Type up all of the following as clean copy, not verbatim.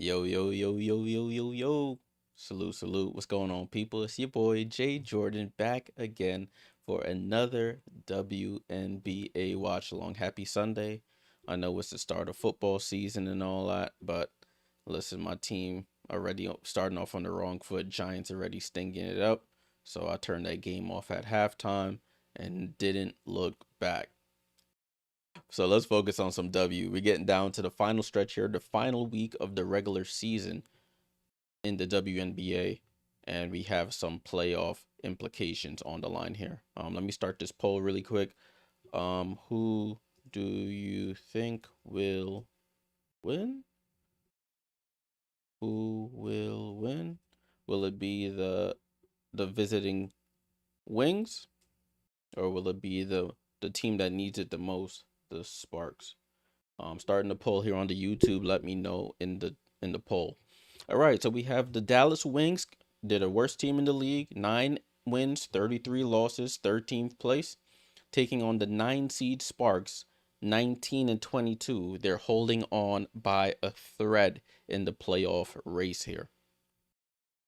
Yo, yo, yo, yo, yo, yo, yo. Salute, salute. What's going on, people? It's your boy Jay Jordan back again for another WNBA watch along. Happy Sunday. I know it's the start of football season and all that, but listen, my team already starting off on the wrong foot. Giants already stinking it up. So I turned that game off at halftime and didn't look back. So let's focus on some W. We're getting down to the final stretch here, the final week of the regular season in the WNBA, and we have some playoff implications on the line here. Let me start this poll really quick. Who do you think will win? Who will win? Will it be the visiting Wings, or will it be the team that needs it the most, the Sparks? Starting the poll here on the YouTube. Let me know in the poll. All right, so we have the Dallas Wings. They're the worst team in the league. 9 wins, 33 losses, 13th place. Taking on the 9 seed Sparks, 19-22. They're holding on by a thread in the playoff race here.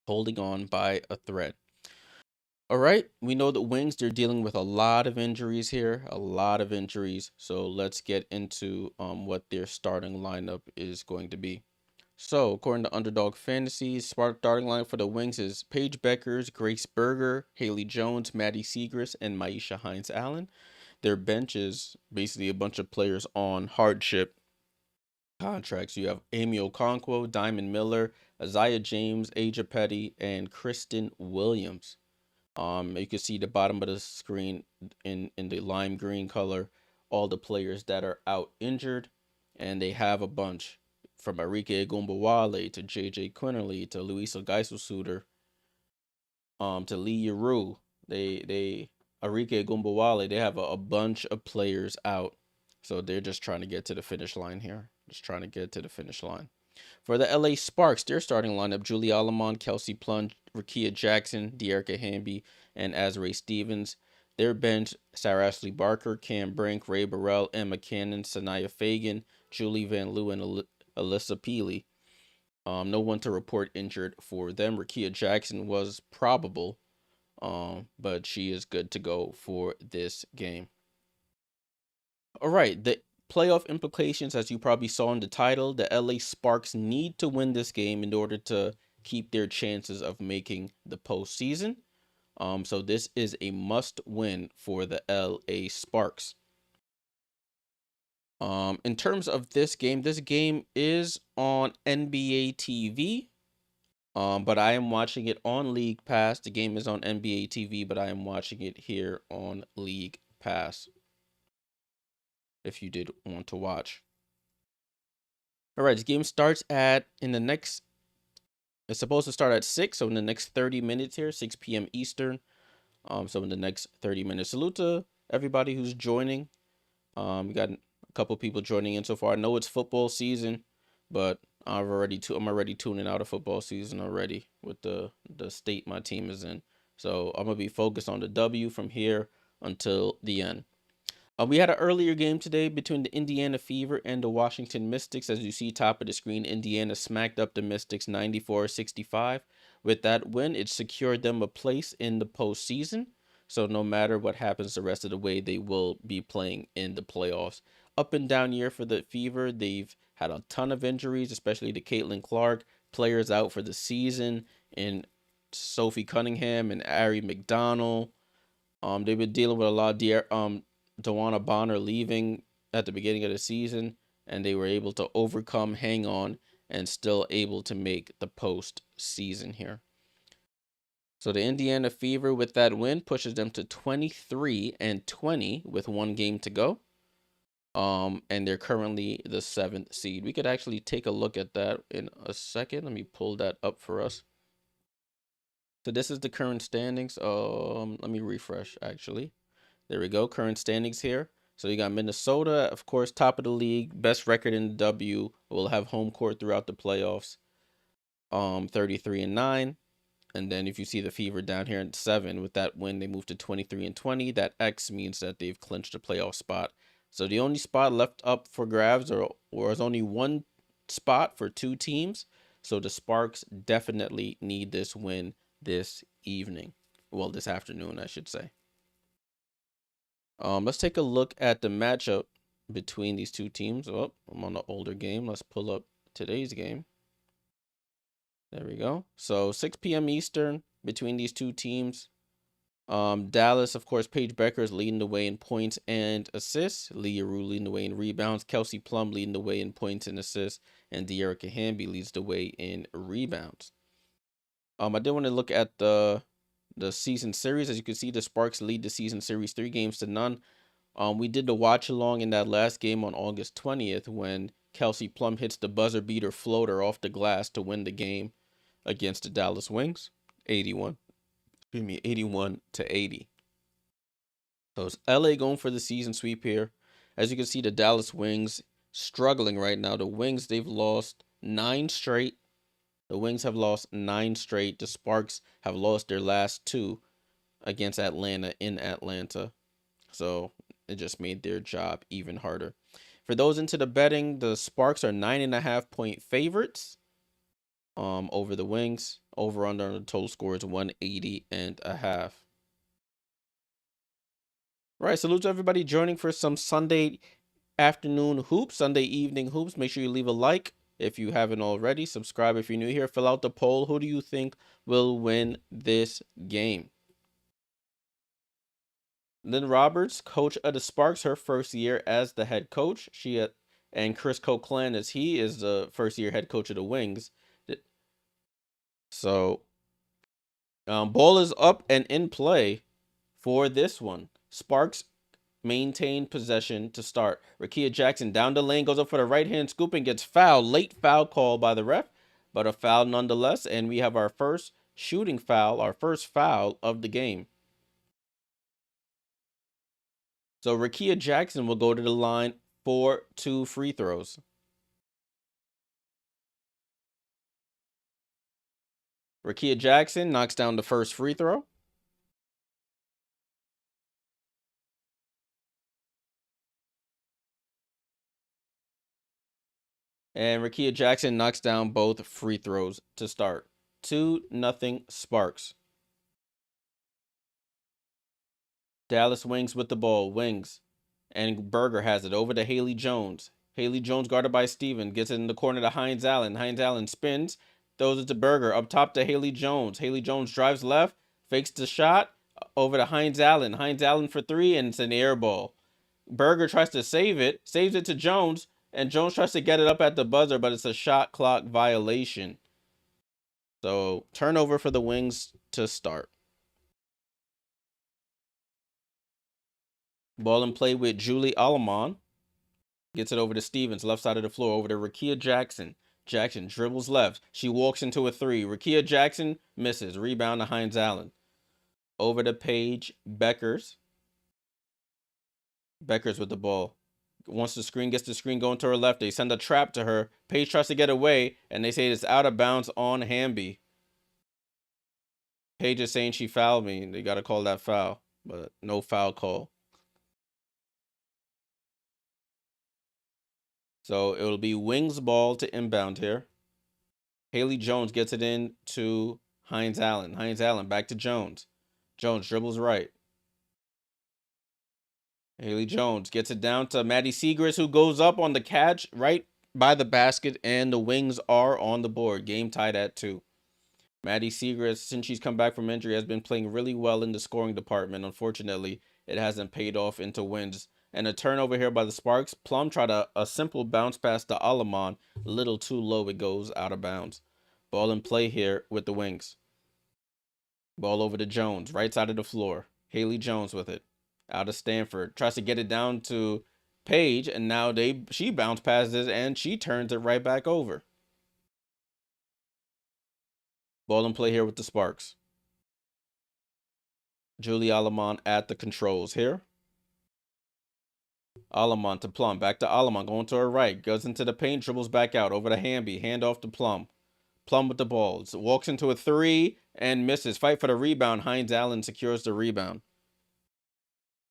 Holding on by a thread. All right, we know the Wings, they're dealing with a lot of injuries here, a lot of injuries. So let's get into what their starting lineup is going to be. So according to Underdog Fantasy, starting line for the Wings is Paige Bueckers, Grace Berger, Haley Jones, Maddie Segrist, and Maisha Hines-Allen. Their bench is basically a bunch of players on hardship contracts. You have Amy Okonkwo, Diamond Miller, Isaiah James, Aja Petty, and Kristen Williams. You can see the bottom of the screen in the lime green color, all the players that are out injured, and they have a bunch from Rickea Jackson to J.J. Quinterly to Luisa Geisel-Suter, to Lee Yuru. They Rickea Jackson, they have a bunch of players out, so they're just trying to get to the finish line here. Just trying to get to the finish line. For the LA Sparks, their starting lineup: Julie Alamon, Kelsey Plunge, Rickea Jackson, Dearica Hamby, and Azrae Stevens. Their bench: Sarah Ashley Barker, Cam Brink, Ray Burrell, Emma Cannon, Sanaya Fagan, Julie Van Loo, and Alyssa Peely. No one to report injured for them. Rickea Jackson was probable, but she is good to go for this game. All right, the playoff implications, as you probably saw in the title, the LA Sparks need to win this game in order to keep their chances of making the postseason. So this is a must win for the LA Sparks. In terms of this game is on NBA TV. But I am watching it on League Pass. The game is on NBA TV, but I am watching it here on League Pass, if you did want to watch. All right, this game starts it's supposed to start at 6, so in the next 30 minutes here, 6 p.m. Eastern. So in the next 30 minutes. Salute to everybody who's joining. We got a couple people joining in so far. I know it's football season, but I'm already tuning out of football season already with the state my team is in. So I'm gonna be focused on the W from here until the end. We had an earlier game today between the Indiana Fever and the Washington Mystics. As you see top of the screen, Indiana smacked up the Mystics 94-65. With that win, it secured them a place in the postseason. So no matter what happens the rest of the way, they will be playing in the playoffs. Up and down year for the Fever. They've had a ton of injuries, especially to Caitlin Clark. Players out for the season, and Sophie Cunningham and Ari McDonald. They've been dealing with a lot of Dewana Bonner leaving at the beginning of the season, and they were able to overcome, hang on, and still able to make the postseason here. So the Indiana Fever, with that win, pushes them to 23-20 with one game to go. And they're currently the 7th seed. We could actually take a look at that in a second. Let me pull that up for us. So this is the current standings. Let me refresh actually. There we go. Current standings here. So you got Minnesota, of course, top of the league, best record in the W. Will have home court throughout the playoffs. 33-9. And then if you see the Fever down here at 7, with that win, they move to 23-20. That X means that they've clinched a playoff spot. So the only spot left up for grabs, or is only one spot for 2 teams. So the Sparks definitely need this win this evening. Well, this afternoon, I should say. Let's take a look at the matchup between these two teams. Oh, I'm on the older game. Let's pull up today's game. There we go. So 6 p.m. Eastern between these two teams. Dallas, of course, Paige Bueckers leading the way in points and assists. Leah Rue leading the way in rebounds. Kelsey Plum leading the way in points and assists. And De'Erica Hamby leads the way in rebounds. I did want to look at the season series. As you can see, the Sparks lead the season series 3-0. We did the watch along in that last game on August 20th when Kelsey Plum hits the buzzer beater floater off the glass to win the game against the Dallas Wings, 81-80. So it's LA going for the season sweep here. As you can see, the Dallas Wings struggling right now. The Wings, they've lost 9 straight. The Wings have lost 9 straight. The Sparks have lost their last 2 against Atlanta in Atlanta. So it just made their job even harder. For those into the betting, the Sparks are 9.5-point favorites over the Wings. Over under on the total score is 180.5. Right, salute to everybody joining for some Sunday afternoon hoops, Sunday evening hoops. Make sure you leave a like if you haven't already. Subscribe if you're new here. Fill out the poll. Who do you think will win this game? Lynn Roberts, coach of the Sparks, her first year as the head coach. And Chris Coquelin, as he is the first-year head coach of the Wings. So, ball is up and in play for this one. Sparks maintain possession to start. Rickea Jackson down the lane, goes up for the right-hand scoop and gets fouled. Late foul call by the ref, but a foul nonetheless. And we have our first shooting foul, our first foul of the game. So Rickea Jackson will go to the line for 2 free throws. Rickea Jackson knocks down the first free throw. And Rickea Jackson knocks down both free throws to start. 2-0 Sparks. Dallas Wings with the ball. Wings. And Berger has it over to Haley Jones. Haley Jones guarded by Steven. Gets it in the corner to Hines Allen. Hines Allen spins. Throws it to Berger. Up top to Haley Jones. Haley Jones drives left. Fakes the shot. Over to Hines Allen. Hines Allen for 3, and it's an air ball. Berger tries to save it. Saves it to Jones. And Jones tries to get it up at the buzzer, but it's a shot clock violation. So, turnover for the Wings to start. Ball in play with Julie Alamon. Gets it over to Stevens, left side of the floor, over to Rickea Jackson. Jackson dribbles left. She walks into a 3. Rickea Jackson misses. Rebound to Hines Allen. Over to Paige Bueckers. Bueckers with the ball. Once the screen gets the screen going to her left, they send a trap to her. Paige tries to get away, and they say it's out of bounds on Hamby. Paige is saying she fouled me. They got to call that foul, but no foul call. So it'll be Wings ball to inbound here. Haley Jones gets it in to Hines Allen. Hines Allen back to Jones. Jones dribbles right. Haley Jones gets it down to Maddie Segrist, who goes up on the catch right by the basket, and the Wings are on the board. Game tied at 2. Maddie Segrist, since she's come back from injury, has been playing really well in the scoring department. Unfortunately, it hasn't paid off into wins. And a turnover here by the Sparks. Plum tried a simple bounce pass to Alamon. A little too low. It goes out of bounds. Ball in play here with the Wings. Ball over to Jones. Right side of the floor. Haley Jones with it. Out of Stanford. Tries to get it down to Paige. And now she bounce passes and she turns it right back over. Ball in play here with the Sparks. Julie Alamon at the controls here. Alamon to Plum. Back to Alamon. Going to her right. Goes into the paint. Dribbles back out. Over to Hamby. Hand off to Plum. Plum with the ball. Walks into a 3 and misses. Fight for the rebound. Hines Allen secures the rebound.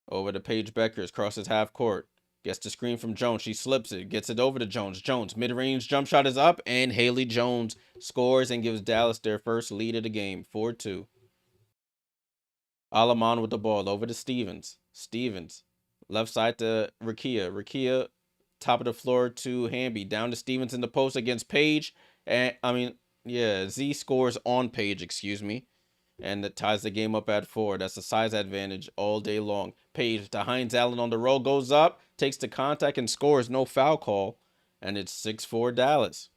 Over to Paige Bueckers. Crosses half court. Gets the screen from Jones. She slips it. Gets it over to Jones. Jones. Mid-range jump shot is up. And Haley Jones scores and gives Dallas their first lead of the game, 4-2. Alamon with the ball over to Stevens. Stevens, left side to Rickea. Rickea, top of the floor to Hamby. Down to Stevens in the post against Paige. And Z scores on Paige, excuse me. And that ties the game up at 4. That's a size advantage all day long. Paige to Hines Allen on the roll, goes up, takes the contact and scores. No foul call. And it's 6-4 Dallas.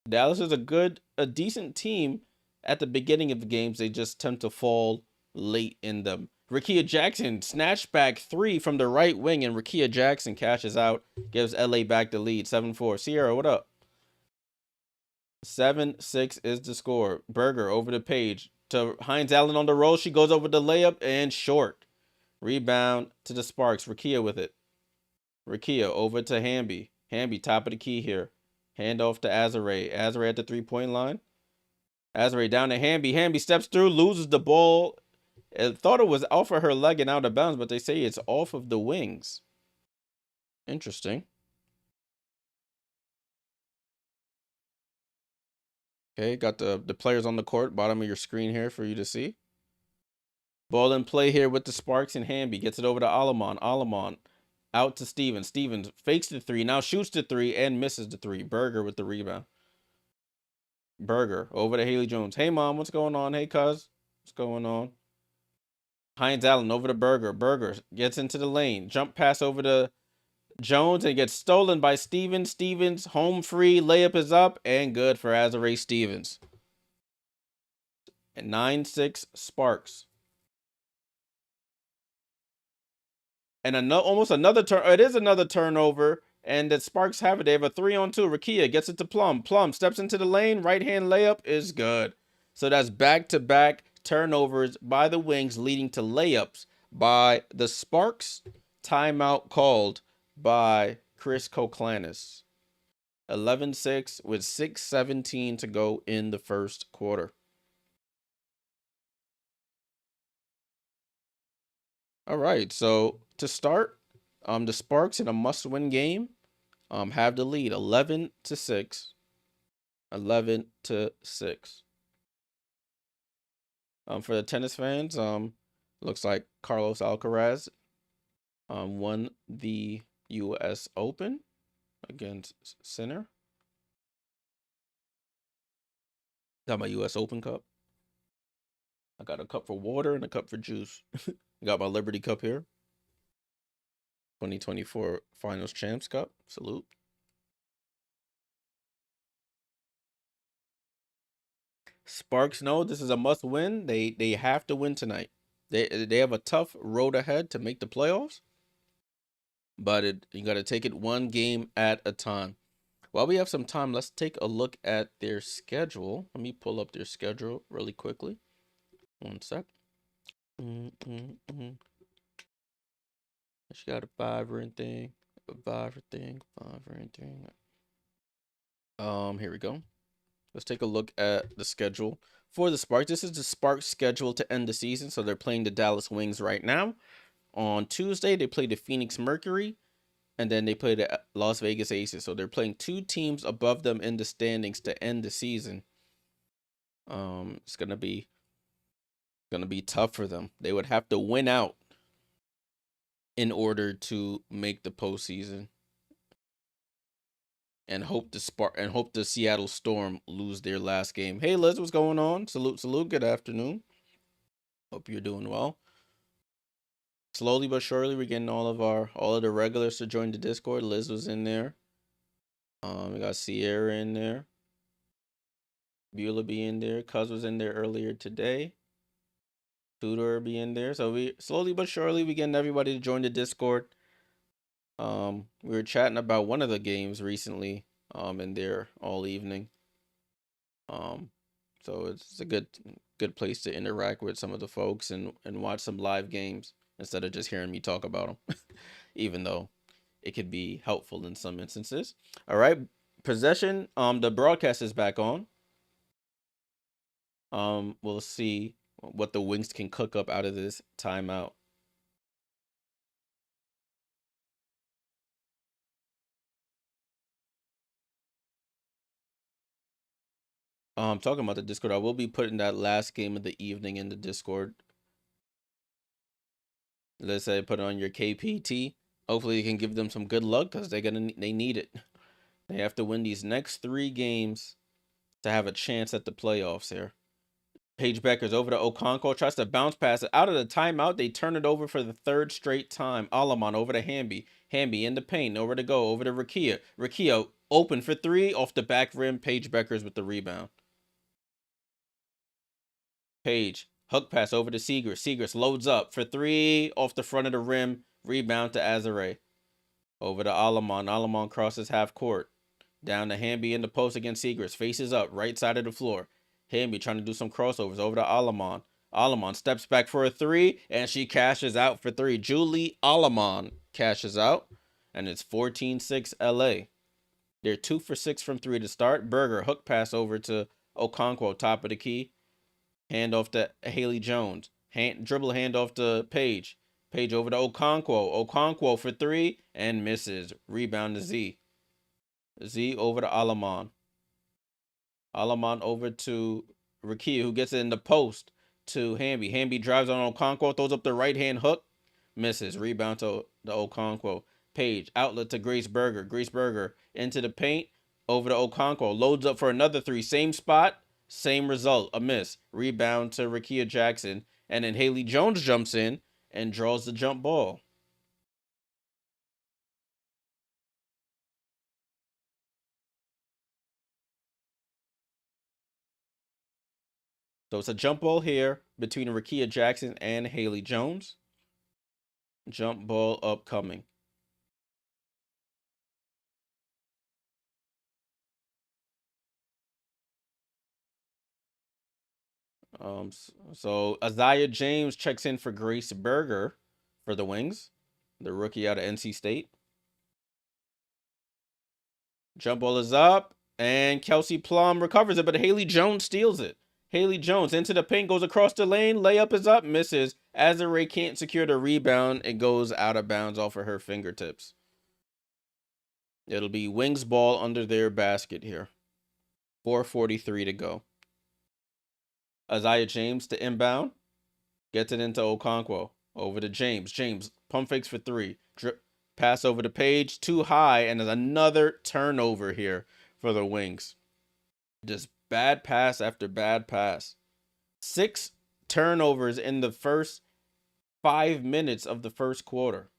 Dallas is a decent team at the beginning of the games. They just tend to fall late in them. Rickea Jackson, snatch back 3 from the right wing, and Rickea Jackson cashes out, gives LA back the lead, 7-4. Sierra, what up? 7-6 is the score. Berger over to Paige. To Hines Allen on the roll. She goes over the layup and short. Rebound to the Sparks. Rickea with it. Rickea over to Hamby. Hamby, top of the key here. Hand off to Azare. Azare at the 3-point line. Azare down to Hamby. Hamby steps through, loses the ball. I thought it was off of her leg and out of bounds, but they say it's off of the wings. Interesting. Okay, got the players on the court, bottom of your screen here for you to see. Ball in play here with the Sparks, and Hamby gets it over to Alamon. Alamon out to Stevens. Stevens fakes the 3, now shoots the 3 and misses the 3. Berger with the rebound. Berger over to Haley Jones. Hey, Mom, what's going on? Hey, cuz, what's going on? Hines Allen over to Berger. Berger gets into the lane. Jump pass over to Jones and gets stolen by Stevens. Stevens, home free. Layup is up and good for Azare Stevens. And 9-6 Sparks. And almost another turn. It is another turnover. And the Sparks have it. They have a 3-on-2. Rickea gets it to Plum. Plum steps into the lane. Right-hand layup is good. So that's back-to-back turnovers by the Wings, leading to layups by the Sparks. Timeout called by Chris Koklanis. 11-6 with 6:17 to go in the first quarter. All right, so to start, the Sparks in a must-win game have the lead 11-6. 11-6. For the tennis fans, looks like Carlos Alcaraz won the U.S. Open against Sinner. Got my U.S. Open cup. I got a cup for water and a cup for juice. Got my Liberty Cup here. 2024 Finals Champs Cup. Salute. Sparks know this is a must-win. They have to win tonight. They have a tough road ahead to make the playoffs, but you got to take it one game at a time. While we have some time, let's take a look at their schedule. Let me pull up their schedule really quickly. One sec. She got a 5-ring thing, a 5-ring thing. Here we go. Let's take a look at the schedule for the Sparks. This is the Sparks schedule to end the season. So they're playing the Dallas Wings right now. On Tuesday, they play the Phoenix Mercury, and then they play the Las Vegas Aces. So they're playing 2 teams above them in the standings to end the season. It's gonna be tough for them. They would have to win out in order to make the postseason. And hope the Seattle Storm lose their last game. Hey Liz, what's going on? Salute. Good afternoon. Hope you're doing well. Slowly but surely, we're getting all of the regulars to join the Discord. Liz was in there. We got Sierra in there. Beulah be in there. Cuz was in there earlier today. Tudor be in there. So we slowly but surely we getting everybody to join the Discord. We were chatting about one of the games recently. In there all evening. So it's a good place to interact with some of the folks and watch some live games instead of just hearing me talk about them, even though it could be helpful in some instances. All right, possession. The broadcast is back on. We'll see what the Wings can cook up out of this timeout. Talking about the Discord, I will be putting that last game of the evening in the Discord. Let's say put it on your KPT. Hopefully you can give them some good luck because they need it. They have to win these next 3 games to have a chance at the playoffs here. Paige Bueckers over to Okonkwo, tries to bounce pass it. Out of the timeout, they turn it over for the 3rd straight time. Alamon over to Hamby. Hamby in the paint, nowhere to go. Over to Rickea. Rickea open for 3, off the back rim. Paige Bueckers with the rebound. Paige, hook pass over to Seagrass. Seagrass loads up for 3, off the front of the rim. Rebound to Azare. Over to Alamon. Alamon crosses half court. Down to Hamby in the post against Seagrass. Faces up, right side of the floor. Hamby trying to do some crossovers. Over to Alamon. Alamon steps back for a 3, and she cashes out for 3. Julie Alamon cashes out, and it's 14-6 LA. They're 2 for 6 from 3 to start. Berger, hook pass over to Okonkwo, top of the key. Hand off to Haley Jones. Dribble handoff to Paige. Paige over to Okonkwo. Okonkwo for 3 and misses. Rebound to Z. Z over to Alamon. Alamon over to Rickea, who gets it in the post to Hamby. Hamby drives on Okonkwo, throws up the right-hand hook. Misses. Rebound to the Okonkwo. Paige, outlet to Grace Berger. Grace Berger into the paint. Over to Okonkwo. Loads up for another 3. Same spot. Same result, a miss. Rebound to Rickea Jackson. And then Haley Jones jumps in and draws the jump ball. So it's a jump ball here between Rickea Jackson and Haley Jones. Jump ball upcoming. So Isaiah James checks in for Grace Berger for the Wings, the rookie out of NC State. Jump ball is up, and Kelsey Plum recovers it, but Haley Jones steals it. Haley Jones into the paint, goes across the lane, layup is up, misses. Azare can't secure the rebound, it goes out of bounds off of her fingertips. It'll be Wings ball under their basket here. 4:43 to go. Isaiah James to inbound. Gets it into Okonkwo. Over to James. James pump fakes for 3. Pass over to Paige. Too high. And there's another turnover here for the Wings. Just bad pass after bad pass. 6 turnovers in the first 5 minutes of the first quarter.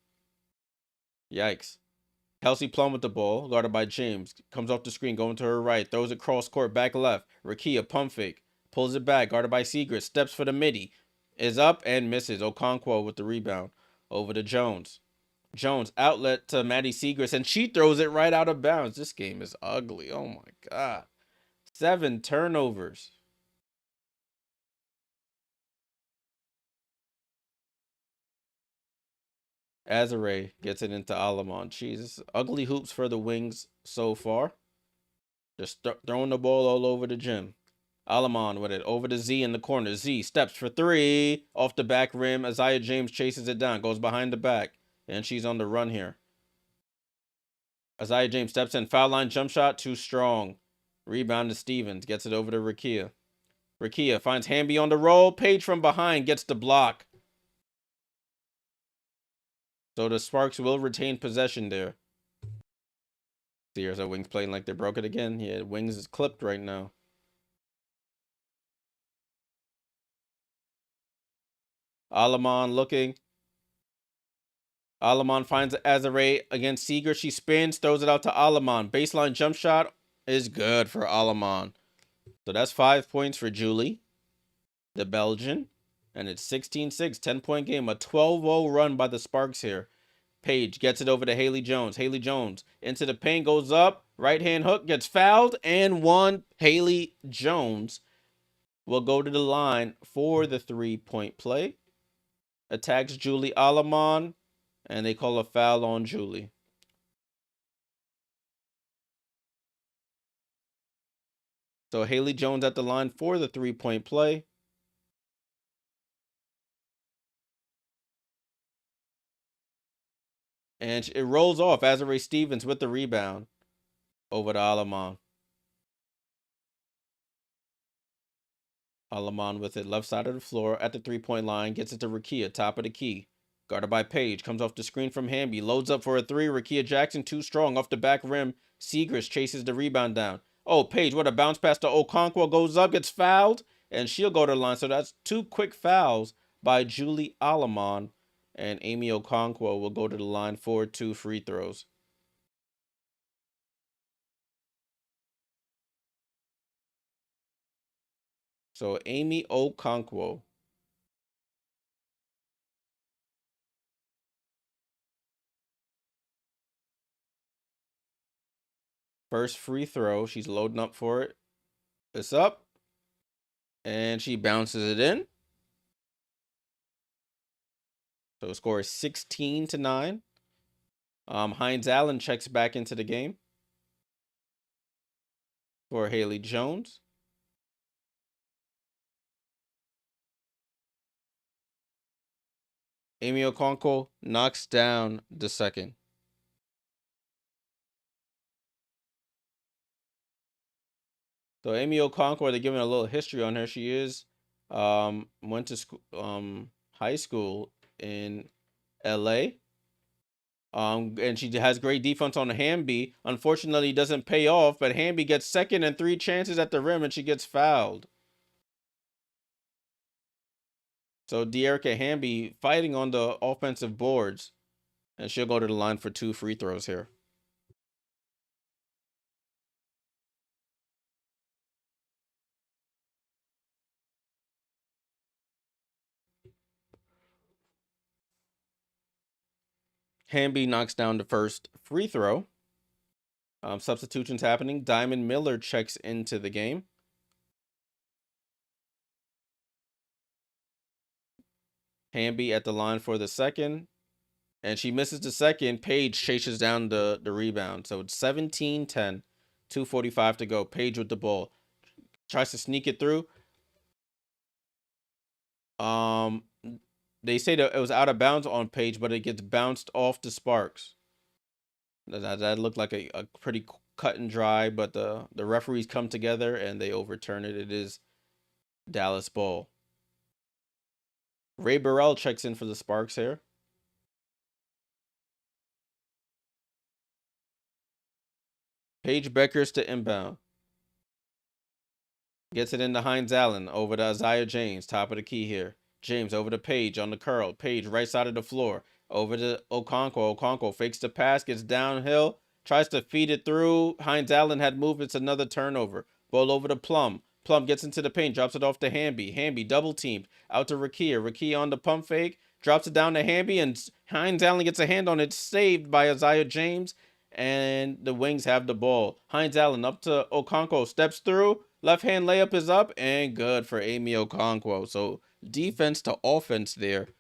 Yikes. Kelsey Plum with the ball, guarded by James. Comes off the screen, going to her right. Throws it cross court, back left. Rickea, pump fake. Pulls it back, guarded by Seagrass. Steps for the midi. Is up and misses. Okonkwo with the rebound. Over to Jones. Jones, outlet to Maddie Seagrass, and she throws it right out of bounds. This game is ugly. Oh my God. 7 turnovers. Azare gets it into Alamon. Jesus, ugly hoops for the Wings so far. Just throwing the ball all over the gym. Alamon with it. Over to Z in the corner. Z steps for 3. Off the back rim. Isaiah James chases it down. Goes behind the back. And she's on the run here. Isaiah James steps in. Foul line jump shot. Too strong. Rebound to Stevens. Gets it over to Rickea. Rickea finds Hamby on the roll. Paige from behind gets the block. So the Sparks will retain possession there. See, here's our Wings playing like they're broken again. Yeah, Wings is clipped right now. Alamon looking. Alamon finds Azare against Seager. She spins, throws it out to Alamon. Baseline jump shot is good for Alamon. So that's 5 points for Julie, the Belgian. And it's 16-6, 10-point game. A 12-0 run by the Sparks here. Paige gets it over to Haley Jones. Haley Jones into the paint, goes up. Right-hand hook, gets fouled, and one. Haley Jones will go to the line for the 3-point play. Attacks Julie Alamon, and they call a foul on Julie. So Haley Jones at the line for the 3-point play. And it rolls off. Azare Stevens with the rebound over to Alamon. Alamon with it, left side of the floor at the 3-point line, gets it to Rickea, top of the key. Guarded by Paige, comes off the screen from Hamby, loads up for a three. Rickea Jackson too strong off the back rim. Segrist chases the rebound down. Oh, Paige, what a bounce pass to Okonkwo, goes up, gets fouled, and she'll go to the line. So that's 2 quick fouls by Julie Alamon, and Amy Okonkwo will go to the line for 2 free throws. So Amy Okonkwo. First free throw. She's loading up for it. It's up. And she bounces it in. So the score is 16-9. Hines Allen checks back into the game for Haley Jones. Amy Okonkwo knocks down the second. So Amy Okonkwo, they're giving a little history on her. She went to school, high school in LA. And she has great defense on Hamby. Unfortunately, it doesn't pay off, but Hamby gets second and 3 chances at the rim, and she gets fouled. So De'Erica Hamby fighting on the offensive boards, and she'll go to the line for 2 free throws here. Hamby knocks down the first free throw. Substitutions happening. Diamond Miller checks into the game. Hamby at the line for the second. And she misses the second. Paige chases down the rebound. So it's 17-10. 2:45 to go. Paige with the ball. Tries to sneak it through. They say that it was out of bounds on Paige, but it gets bounced off the Sparks. That looked like a pretty cut and dry, but the referees come together and they overturn it. It is Dallas ball. Ray Burrell checks in for the Sparks here. Paige Bueckers to inbound. Gets it into Hines Allen over to Isaiah James, top of the key here. James over to Paige on the curl. Paige right side of the floor. Over to Okonkwo. Okonkwo fakes the pass, gets downhill, tries to feed it through. Hines Allen had moved. It's another turnover. Ball over to Plum. Plum gets into the paint, drops it off to Hamby. Hamby double teamed out to Rickea. Rickea on the pump fake, drops it down to Hamby, and Hines Allen gets a hand on it, saved by Isaiah James, and the Wings have the ball. Hines Allen up to Okonkwo, steps through. Left hand layup is up and good for Amy Okonkwo. So defense to offense there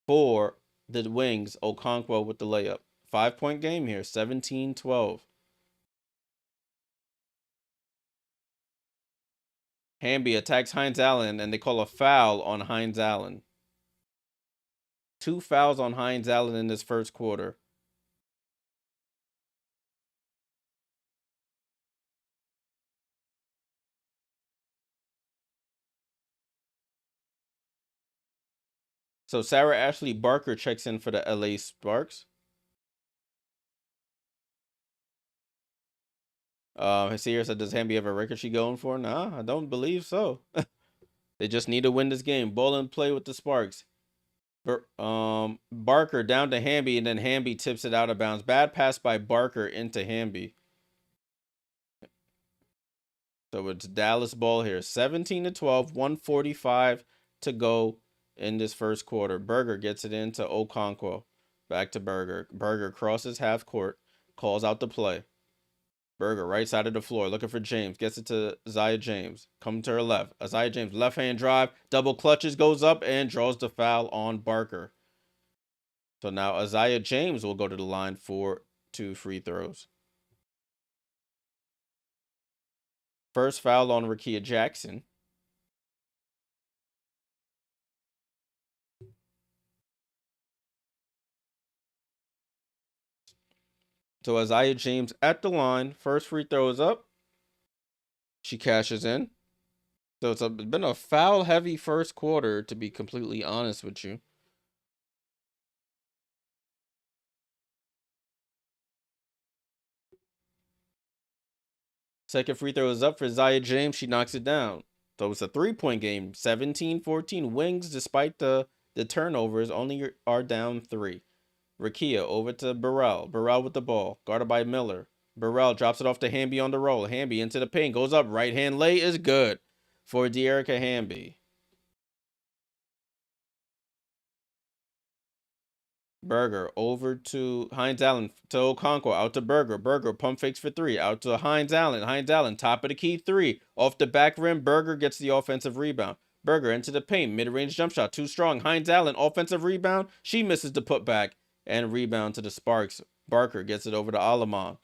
for the Wings. Okonkwo with the layup. 5-point game here, 17-12. Hamby attacks Hines Allen, and they call a foul on Hines Allen. 2 fouls on Hines Allen in this first quarter. So Sarah Ashley Barker checks in for the LA Sparks. Sierra said, does Hamby have a record she going for? Nah, I don't believe so. They just need to win this game. Ball and play with the Sparks. Barker down to Hamby, and then Hamby tips it out of bounds. Bad pass by Barker into Hamby. So it's Dallas ball here. 17-12, 1:45 to go in this first quarter. Berger gets it into Okonkwo. Back to Berger. Berger crosses half court, calls out the play. Berger, right side of the floor, looking for James. Gets it to Isaiah James. Coming to her left. Isaiah James, left-hand drive. Double clutches, goes up, and draws the foul on Barker. So now Isaiah James will go to the line for 2 free throws. First foul on Rickea Jackson. So Isaiah James at the line. First free throw is up. She cashes in. So it's been a foul-heavy first quarter, to be completely honest with you. Second free throw is up for Zaya James. She knocks it down. So it's a three-point game. 17-14. Wings, despite the turnovers, only are down 3. Rickea over to Burrell. Burrell with the ball. Guarded by Miller. Burrell drops it off to Hamby on the roll. Hamby into the paint. Goes up. Right hand lay is good for De'Erica Hamby. Berger over to Hines Allen to Okonkwo. Out to Berger. Berger pump fakes for 3. Out to Hines Allen. Hines Allen top of the key 3. Off the back rim. Berger gets the offensive rebound. Berger into the paint. Mid-range jump shot. Too strong. Hines Allen offensive rebound. She misses the putback and rebound to the Sparks. Barker gets it over to Alamon.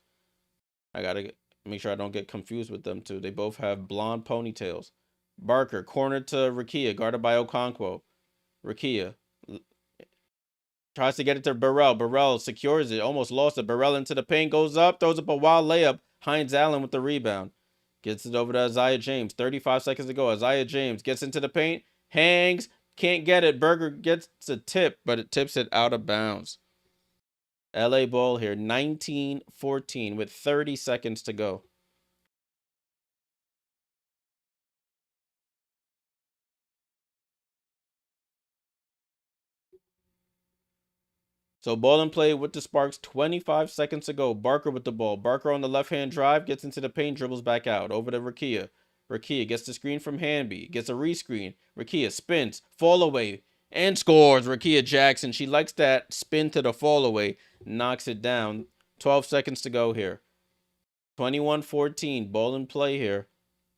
I gotta make sure I don't get confused with them two. They both have blonde ponytails. Barker corner to Rickea, guarded by Okonkwo. Rickea tries to get it to Burrell. Burrell secures it. Almost lost it. Burrell into the paint. Goes up. Throws up a wild layup. Hines Allen with the rebound. Gets it over to Isaiah James. 35 seconds to go. Isaiah James gets into the paint. Hangs. Can't get it. Berger gets a tip, but it tips it out of bounds. LA ball here. 19-14 with 30 seconds to go. So ball in play with the Sparks. 25 seconds to go. Barker with the ball. Barker on the left-hand drive. Gets into the paint. Dribbles back out. Over to Rickea. Rickea gets the screen from Hamby. Gets a rescreen. Rickea spins. Fall away. And scores. Rickea Jackson. She likes that spin to the fall away. Knocks it down. 12 seconds to go here. 21-14. Ball in play here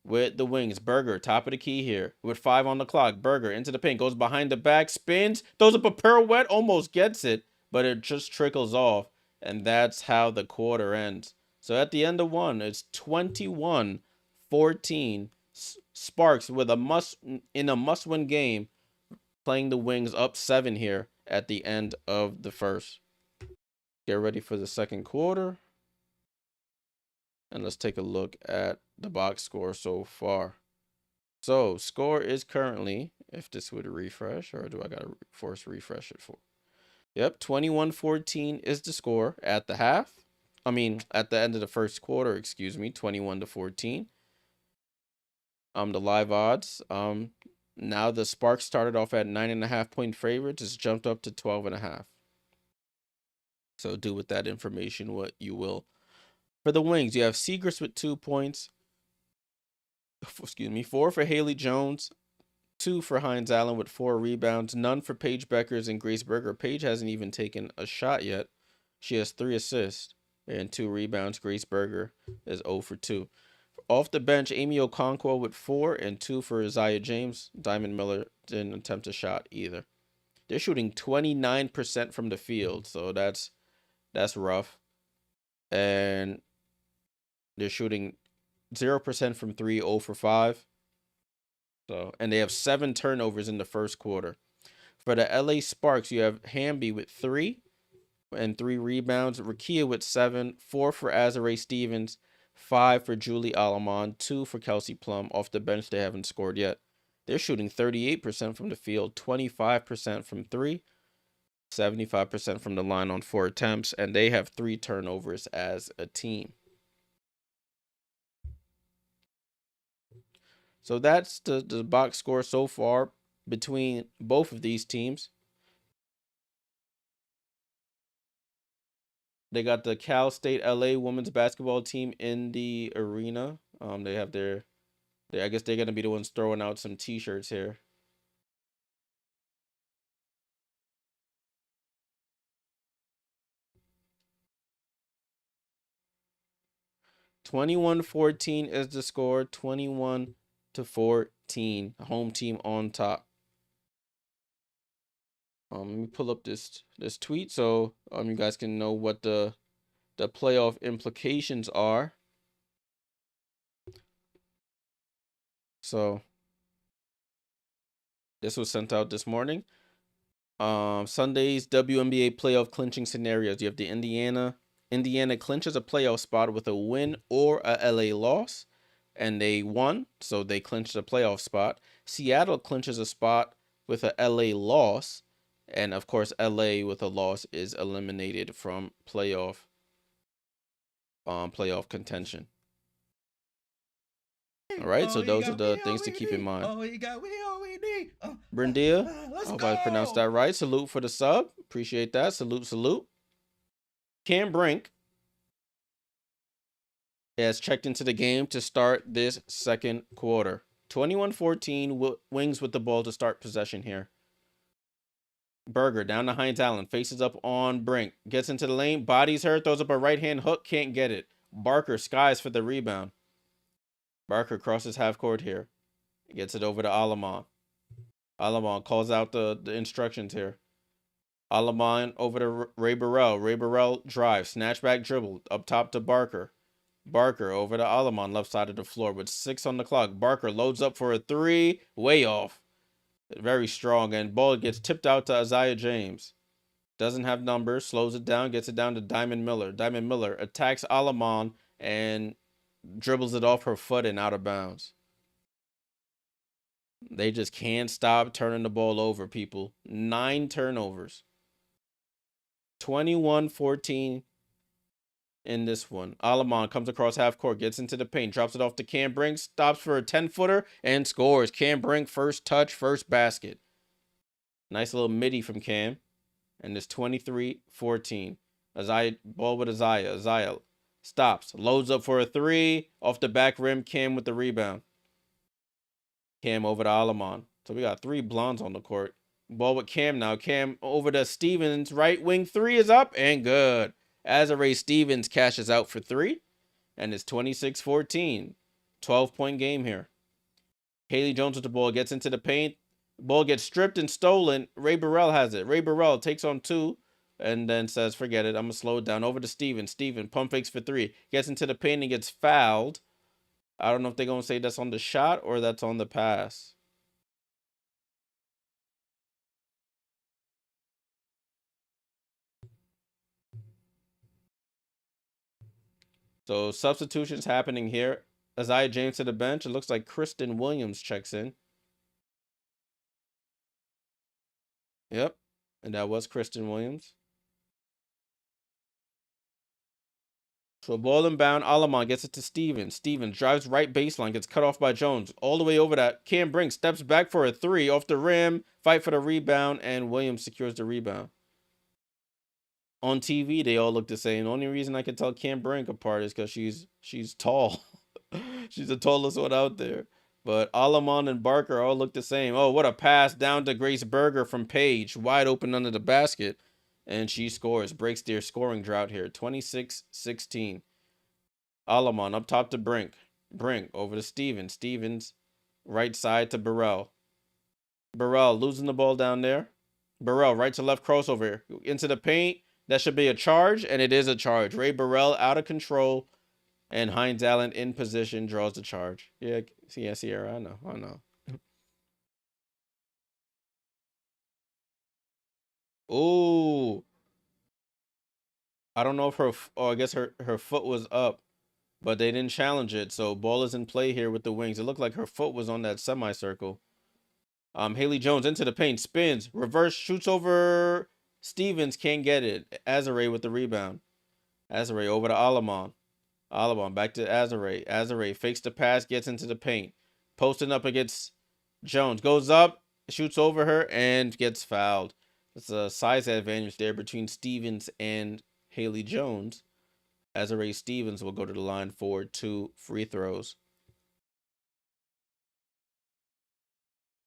with the Wings. Berger, top of the key here with 5 on the clock. Berger into the paint. Goes behind the back. Spins. Throws up a pirouette. Almost gets it, but it just trickles off, and that's how the quarter ends. So at the end of one, it's 21-14. Sparks with a must-win game, playing the Wings up 7 here at the end of the first. Get ready for the second quarter, and let's take a look at the box score so far. So score is currently, if this would refresh, or do I gotta force refresh it for? Yep, 21-14 is the score at the half. At the end of the first quarter, 21-14. The live odds. Now the Sparks started off at 9.5-point favorites. It's jumped up to 12.5. So do with that information what you will. For the Wings, you have Segrist with 2 points. 4 for Haley Jones. 2 for Hines Allen with 4 rebounds. None for Paige Bueckers and Grace Berger. Paige hasn't even taken a shot yet. She has 3 assists and 2 rebounds. Grace Berger is 0 for 2. Off the bench, Amy Okonkwo with 4 and 2 for Isaiah James. Diamond Miller didn't attempt a shot either. They're shooting 29% from the field, so that's rough. And they're shooting 0% from 3, 0 for 5. So, and they have 7 turnovers in the first quarter. For the LA Sparks, you have Hamby with 3 and 3 rebounds. Rickea with 7, 4 for Azare Stevens, 5 for Julie Alamon, 2 for Kelsey Plum. Off the bench, they haven't scored yet. They're shooting 38% from the field, 25% from 3, 75% from the line on 4 attempts, and they have 3 turnovers as a team. So that's the box score so far between both of these teams. They got the Cal State LA women's basketball team in the arena. They have I guess they're going to be the ones throwing out some t-shirts here. (21-14) is the score. 21-14. Home team on top. Let me pull up this tweet so you guys can know what the playoff implications are. So this was sent out this morning. Sunday's WNBA playoff clinching scenarios. You have the Indiana clinches a playoff spot with a win or a LA loss. and they won, so they clinched a playoff spot. Seattle clinches a spot with a LA loss, and of course, LA with a loss is eliminated from playoff contention. All right, so those are the things to keep in mind. Brindia, I hope I pronounced that right. Salute for the sub. Appreciate that. Salute, salute. Cam Brink has checked into the game to start this second quarter. 21-14, Wings with the ball to start possession here. Berger down to Hines Allen, faces up on Brink, gets into the lane, bodies her, throws up a right-hand hook, can't get it. Barker skies for the rebound. Barker crosses half court here. Gets it over to Alamon. Alamon calls out the instructions here. Alamon over to Ray Burrell. Ray Burrell drives, snatchback dribble, up top to Barker. Barker over to Alamon, left side of the floor with 6 on the clock. Barker loads up for a 3, way off. Very strong, and ball gets tipped out to Isaiah James. Doesn't have numbers, slows it down, gets it down to Diamond Miller. Diamond Miller attacks Alamon and dribbles it off her foot and out of bounds. They just can't stop turning the ball over, people. 9 turnovers. 21-14 in this one. Alamon comes across half court, gets into the paint, drops it off to Cam Brink, stops for a 10-footer, and scores. Cam Brink, first touch, first basket. Nice little midi from Cam. And it's 23-14. Isaiah, ball with Isaiah. Isaiah stops, loads up for a 3, off the back rim, Cam with the rebound. Cam over to Alamon. So we got 3 blondes on the court. Ball with Cam now. Cam over to Stevens. Right wing 3 is up and good. Azare Stevens cashes out for 3. And it's 26-14. 12-point game here. Haley Jones with the ball. Gets into the paint. Ball gets stripped and stolen. Ray Burrell has it. Ray Burrell takes on 2. And then says, forget it. I'm going to slow it down. Over to Steven. Steven pump fakes for 3. Gets into the paint and gets fouled. I don't know if they're going to say that's on the shot or that's on the pass. So substitutions happening here. Isaiah James to the bench. It looks like Kristen Williams checks in. Yep. And that was Kristen Williams. So ball inbound. Alamon gets it to Stevens. Stevens drives right baseline. Gets cut off by Jones. All the way over that. Cam Brink steps back for a 3 off the rim. Fight for the rebound. And Williams secures the rebound. On TV, they all look the same. The only reason I can tell Cam Brink apart is because she's tall. She's the tallest one out there. But Alamon and Barker all look the same. Oh, what a pass down to Grace Berger from Paige. Wide open under the basket. And she scores. Breaks their scoring drought here. 26-16. Alamon up top to Brink. Brink over to Stevens. Stevens right side to Burrell. Burrell losing the ball down there. Burrell right to left crossover. Into the paint. That should be a charge, and it is a charge. Ray Burrell out of control, and Hines Allen in position draws the charge. Yeah, Sierra, I know. Ooh. I don't know if I guess her foot was up, but they didn't challenge it, so ball is in play here with the Wings. It looked like her foot was on that semicircle. Haley Jones into the paint, spins, reverse, shoots over Stevens, can't get it. Azare with the rebound. Azare over to Alamon. Alamon back to Azare. Azare fakes the pass, gets into the paint. Posting up against Jones. Goes up, shoots over her, and gets fouled. It's a size advantage there between Stevens and Haley Jones. Azare Stevens will go to the line for 2 free throws.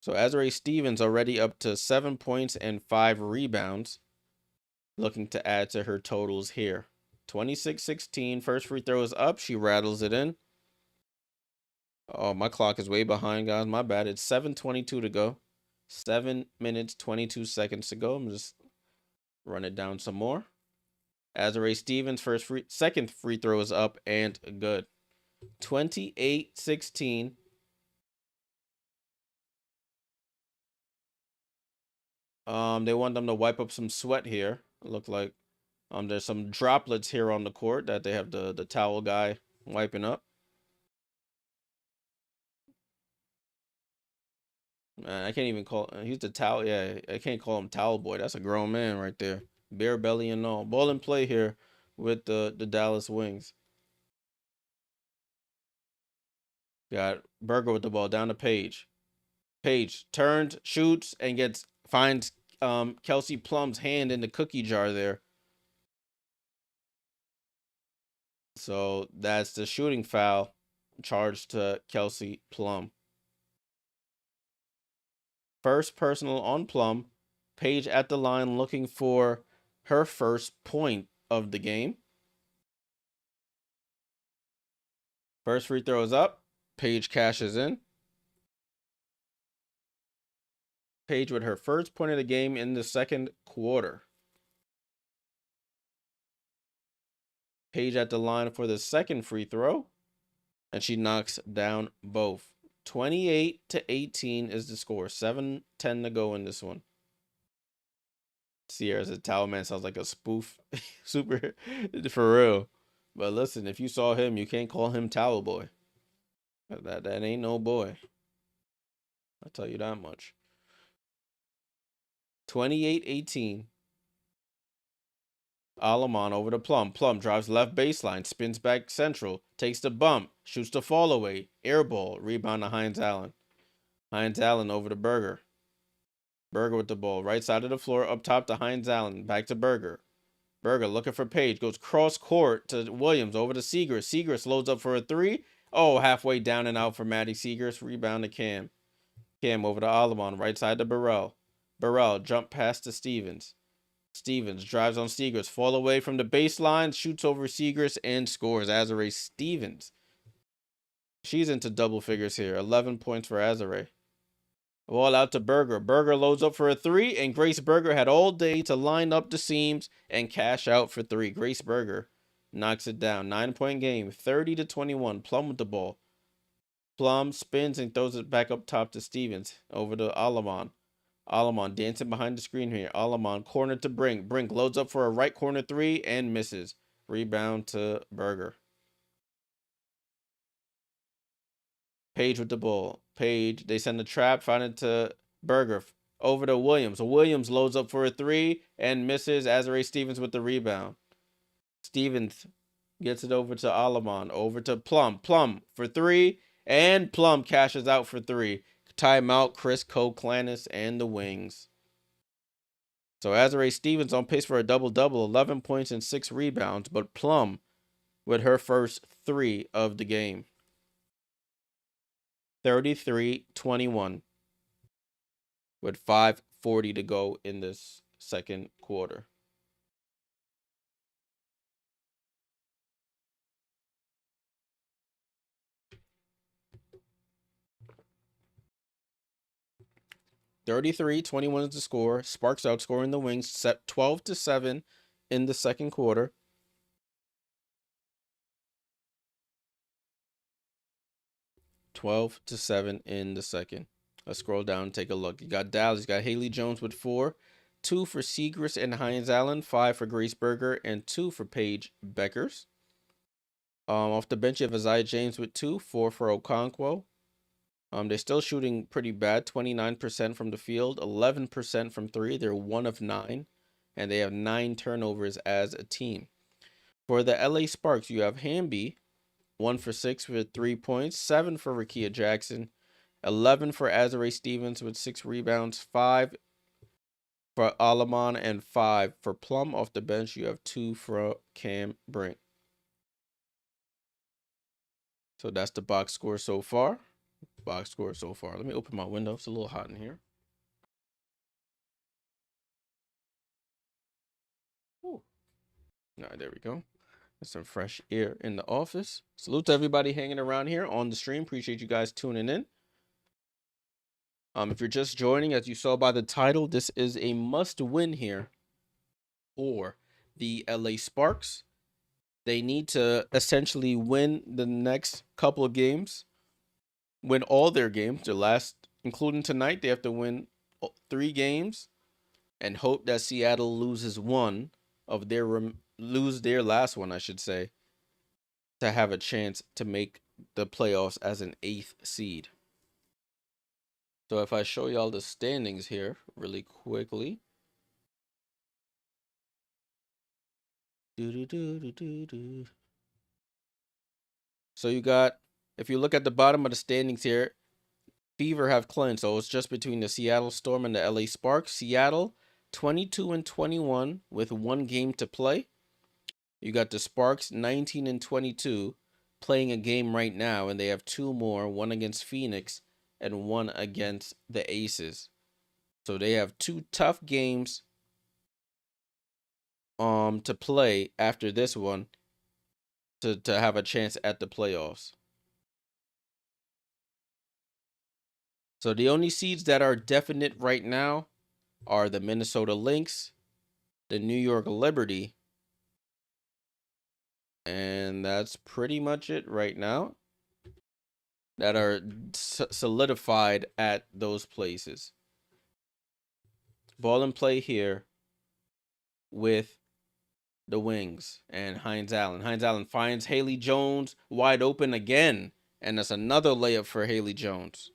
So Azare Stevens already up to 7 points and 5 rebounds. Looking to add to her totals here. 26-16. First free throw is up. She rattles it in. Oh, my clock is way behind, guys. My bad. It's 7:22 to go. 7 minutes, 22 seconds to go. I'm just run it down some more. Azare Stevens, second free throw is up and good. 28-16. They want them to wipe up some sweat here. It looked like there's some droplets here on the court that they have the towel guy wiping up. Man, I can't even call. He's the towel. Yeah, I can't call him towel boy. That's a grown man right there, bare belly and all. Ball and play here with the Dallas Wings. Got Burger with the ball down to Paige. Paige turned, shoots, and finds Kelsey Plum's hand in the cookie jar there. So that's the shooting foul charged to Kelsey Plum. First personal on Plum. Paige at the line looking for her first point of the game. First free throw is up. Paige cashes in. Paige with her first point of the game in the second quarter. Paige at the line for the second free throw. And she knocks down both. 28-18 is the score. 7:10 to go in this one. Sierra's a towel man sounds like a spoof. Super for real. But listen, if you saw him, you can't call him towel boy. That ain't no boy. I'll tell you that much. 28-18. Alamon over to Plum. Plum drives left baseline, spins back central, takes the bump, shoots the fall away, air ball, rebound to Hines Allen. Hines Allen over to Burger. Burger with the ball, right side of the floor, up top to Hines Allen, back to Burger. Burger looking for Paige, goes cross court to Williams, over to Seagrass. Seagrass loads up for a three. Oh, halfway down and out for Maddie Seagrass. Rebound to Cam. Cam over to Alamon, right side to Burrell. Burrell jump pass to Stevens. Stevens drives on Seagrass, fall away from the baseline, shoots over Seagrass, and scores. Azare Stevens. She's into double figures here. 11 points for Azare. Ball out to Burger. Burger loads up for a three, and Grace Burger had all day to line up the seams and cash out for three. Grace Burger knocks it down. 9-point game, 30-21. Plum with the ball. Plum spins and throws it back up top to Stevens. Over to Alamon. Alamon dancing behind the screen here. Alamon corner to Brink. Brink loads up for a right corner three and misses. Rebound to Burger. Paige with the ball. Paige, they send the trap, find it to Burger. Over to Williams. Williams loads up for a three and misses. Azare Stevens with the rebound. Stevens gets it over to Alamon. Over to Plum. Plum for three. And Plum cashes out for three. Timeout, Chris Koklanis and the Wings. So Azare Stevens on pace for a double-double, 11 points and 6 rebounds, but Plum with her first three of the game. 33-21 with 5:40 to go in this second quarter. (33-21) is the score. Sparks outscoring the Wings, set 12-7 in the second quarter. (12-7) in the second. Let's scroll down and take a look. You got Dallas, you got Haley Jones with 4, 2 for Seagrass and Hines Allen, 5 for Grace Burger, and 2 for Paige Bueckers. Off the bench, you have Isaiah James with 2, 4 for Okonkwo. They're still shooting pretty bad, 29% from the field, 11% from 3. They're 1 of 9, and they have 9 turnovers as a team. For the LA Sparks, you have Hamby, 1 for 6 with 3 points, 7 for Rickea Jackson, 11 for Azare Stevens with 6 rebounds, 5 for Alamon, and 5 for Plum. Off the bench, you have 2 for Cam Brink. So that's the box score so far. Let me open my window. It's a little hot in here. Ooh. All right, there we go. There's some fresh air in the office. Salute to everybody hanging around here on the stream. Appreciate you guys tuning in. If you're just joining, as you saw by the title, this is a must-win here for the LA Sparks. They need to essentially win the next couple of games, win all their games. Their last, including tonight, they have to win 3 games and hope that Seattle loses one of their lose their last one, I should say, to have a chance to make the playoffs as an 8th seed. So if I show y'all the standings here really quickly. So you got, if you look at the bottom of the standings here, Fever have clinched. So it's just between the Seattle Storm and the LA Sparks. Seattle 22-21 with 1 game to play. You got the Sparks 19-22 playing a game right now, and they have 2 more, one against Phoenix and one against the Aces. So they have 2 tough games to play after this one to have a chance at the playoffs. So the only seeds that are definite right now are the Minnesota Lynx, the New York Liberty, and that's pretty much it right now that are solidified at those places. Ball and play here with the Wings and Hines Allen. Hines Allen finds Haley Jones wide open again, and that's another layup for Haley Jones.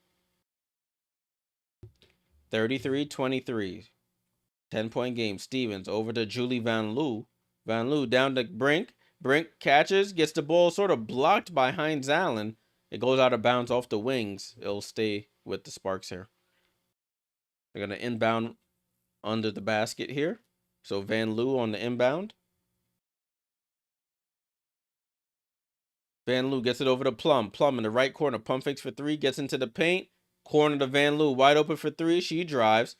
33-23. 10-point game. Stevens over to Julie Van Loo. Van Loo down to Brink. Brink catches, gets the ball sort of blocked by Hines Allen. It goes out of bounds off the Wings. It'll stay with the Sparks here. They're going to inbound under the basket here. So Van Loo on the inbound. Van Loo gets it over to Plum. Plum in the right corner. Pump fakes for 3. Gets into the paint. Corner to Van Loo. Wide open for 3. She drives.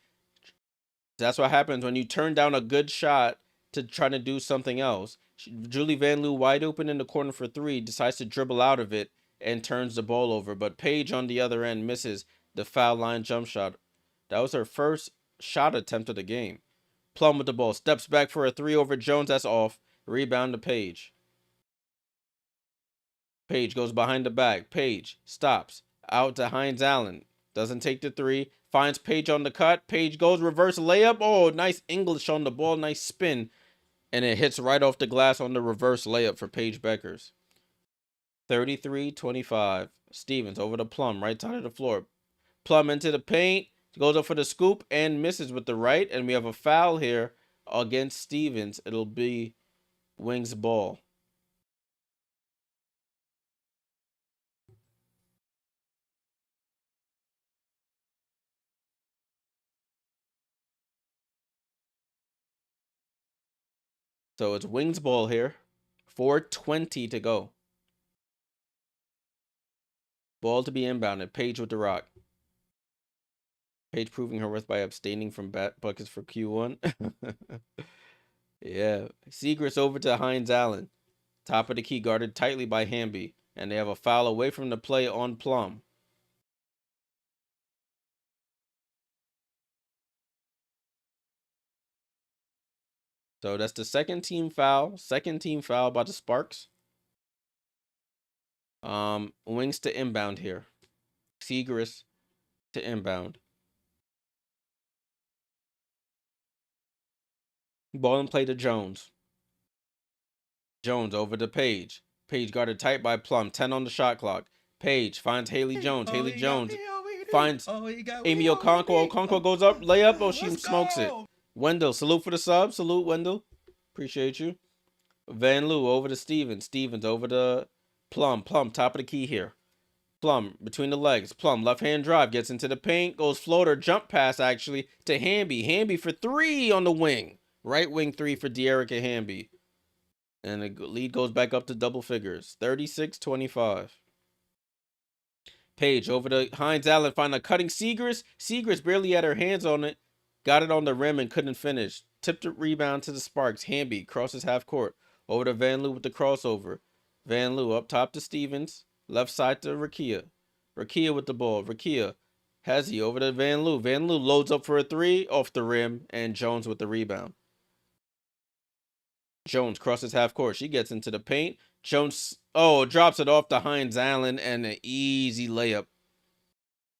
That's what happens when you turn down a good shot to try to do something else. Julie Van Loo wide open in the corner for 3. Decides to dribble out of it and turns the ball over. But Paige on the other end misses the foul line jump shot. That was her first shot attempt of the game. Plum with the ball. Steps back for a 3 over Jones. That's off. Rebound to Paige. Paige goes behind the back. Paige stops. Out to Hines Allen. Doesn't take the 3. Finds Paige on the cut. Paige goes reverse layup. Oh, nice English on the ball. Nice spin. And it hits right off the glass on the reverse layup for Paige Bueckers. 33-25. Stevens over to Plum. Right side of the floor. Plum into the paint. Goes up for the scoop and misses with the right. And we have a foul here against Stevens. It'll be Wings ball. So it's Wings ball here. 4:20 to go. Ball to be inbounded. Paige with the rock. Paige proving her worth by abstaining from buckets for Q1. Yeah. Segrist over to Hines Allen. Top of the key, guarded tightly by Hamby. And they have a foul away from the play on Plum. So that's the second team foul. Second team foul by the Sparks. Wings to inbound here. Segrist to inbound. Ball and play to Jones. Jones over to Paige. Paige guarded tight by Plum. 10 on the shot clock. Paige finds Haley Jones. Haley Jones finds Amy Okonkwo. Okonkwo goes up, layup. Oh, she smokes it. Wendell, salute for the sub. Salute, Wendell. Appreciate you. Van Loo over to Stevens. Stevens over to Plum. Plum, top of the key here. Plum between the legs. Plum, left hand drive. Gets into the paint. Goes floater. Jump pass, actually, to Hamby. Hamby for 3 on the wing. Right wing 3 for De'Erica Hamby. And the lead goes back up to double figures. 36-25. Paige over to Hines Allen. Find a cutting Segrist. Segrist barely had her hands on it. Got it on the rim and couldn't finish. Tipped the rebound to the Sparks. Hamby crosses half court. Over to Van Loo with the crossover. Van Loo up top to Stevens. Left side to Rickea. Rickea with the ball. Rickea has he over to Van Loo. Van Loo loads up for a 3 off the rim. And Jones with the rebound. Jones crosses half court. She gets into the paint. Jones, drops it off to Hines Allen and an easy layup.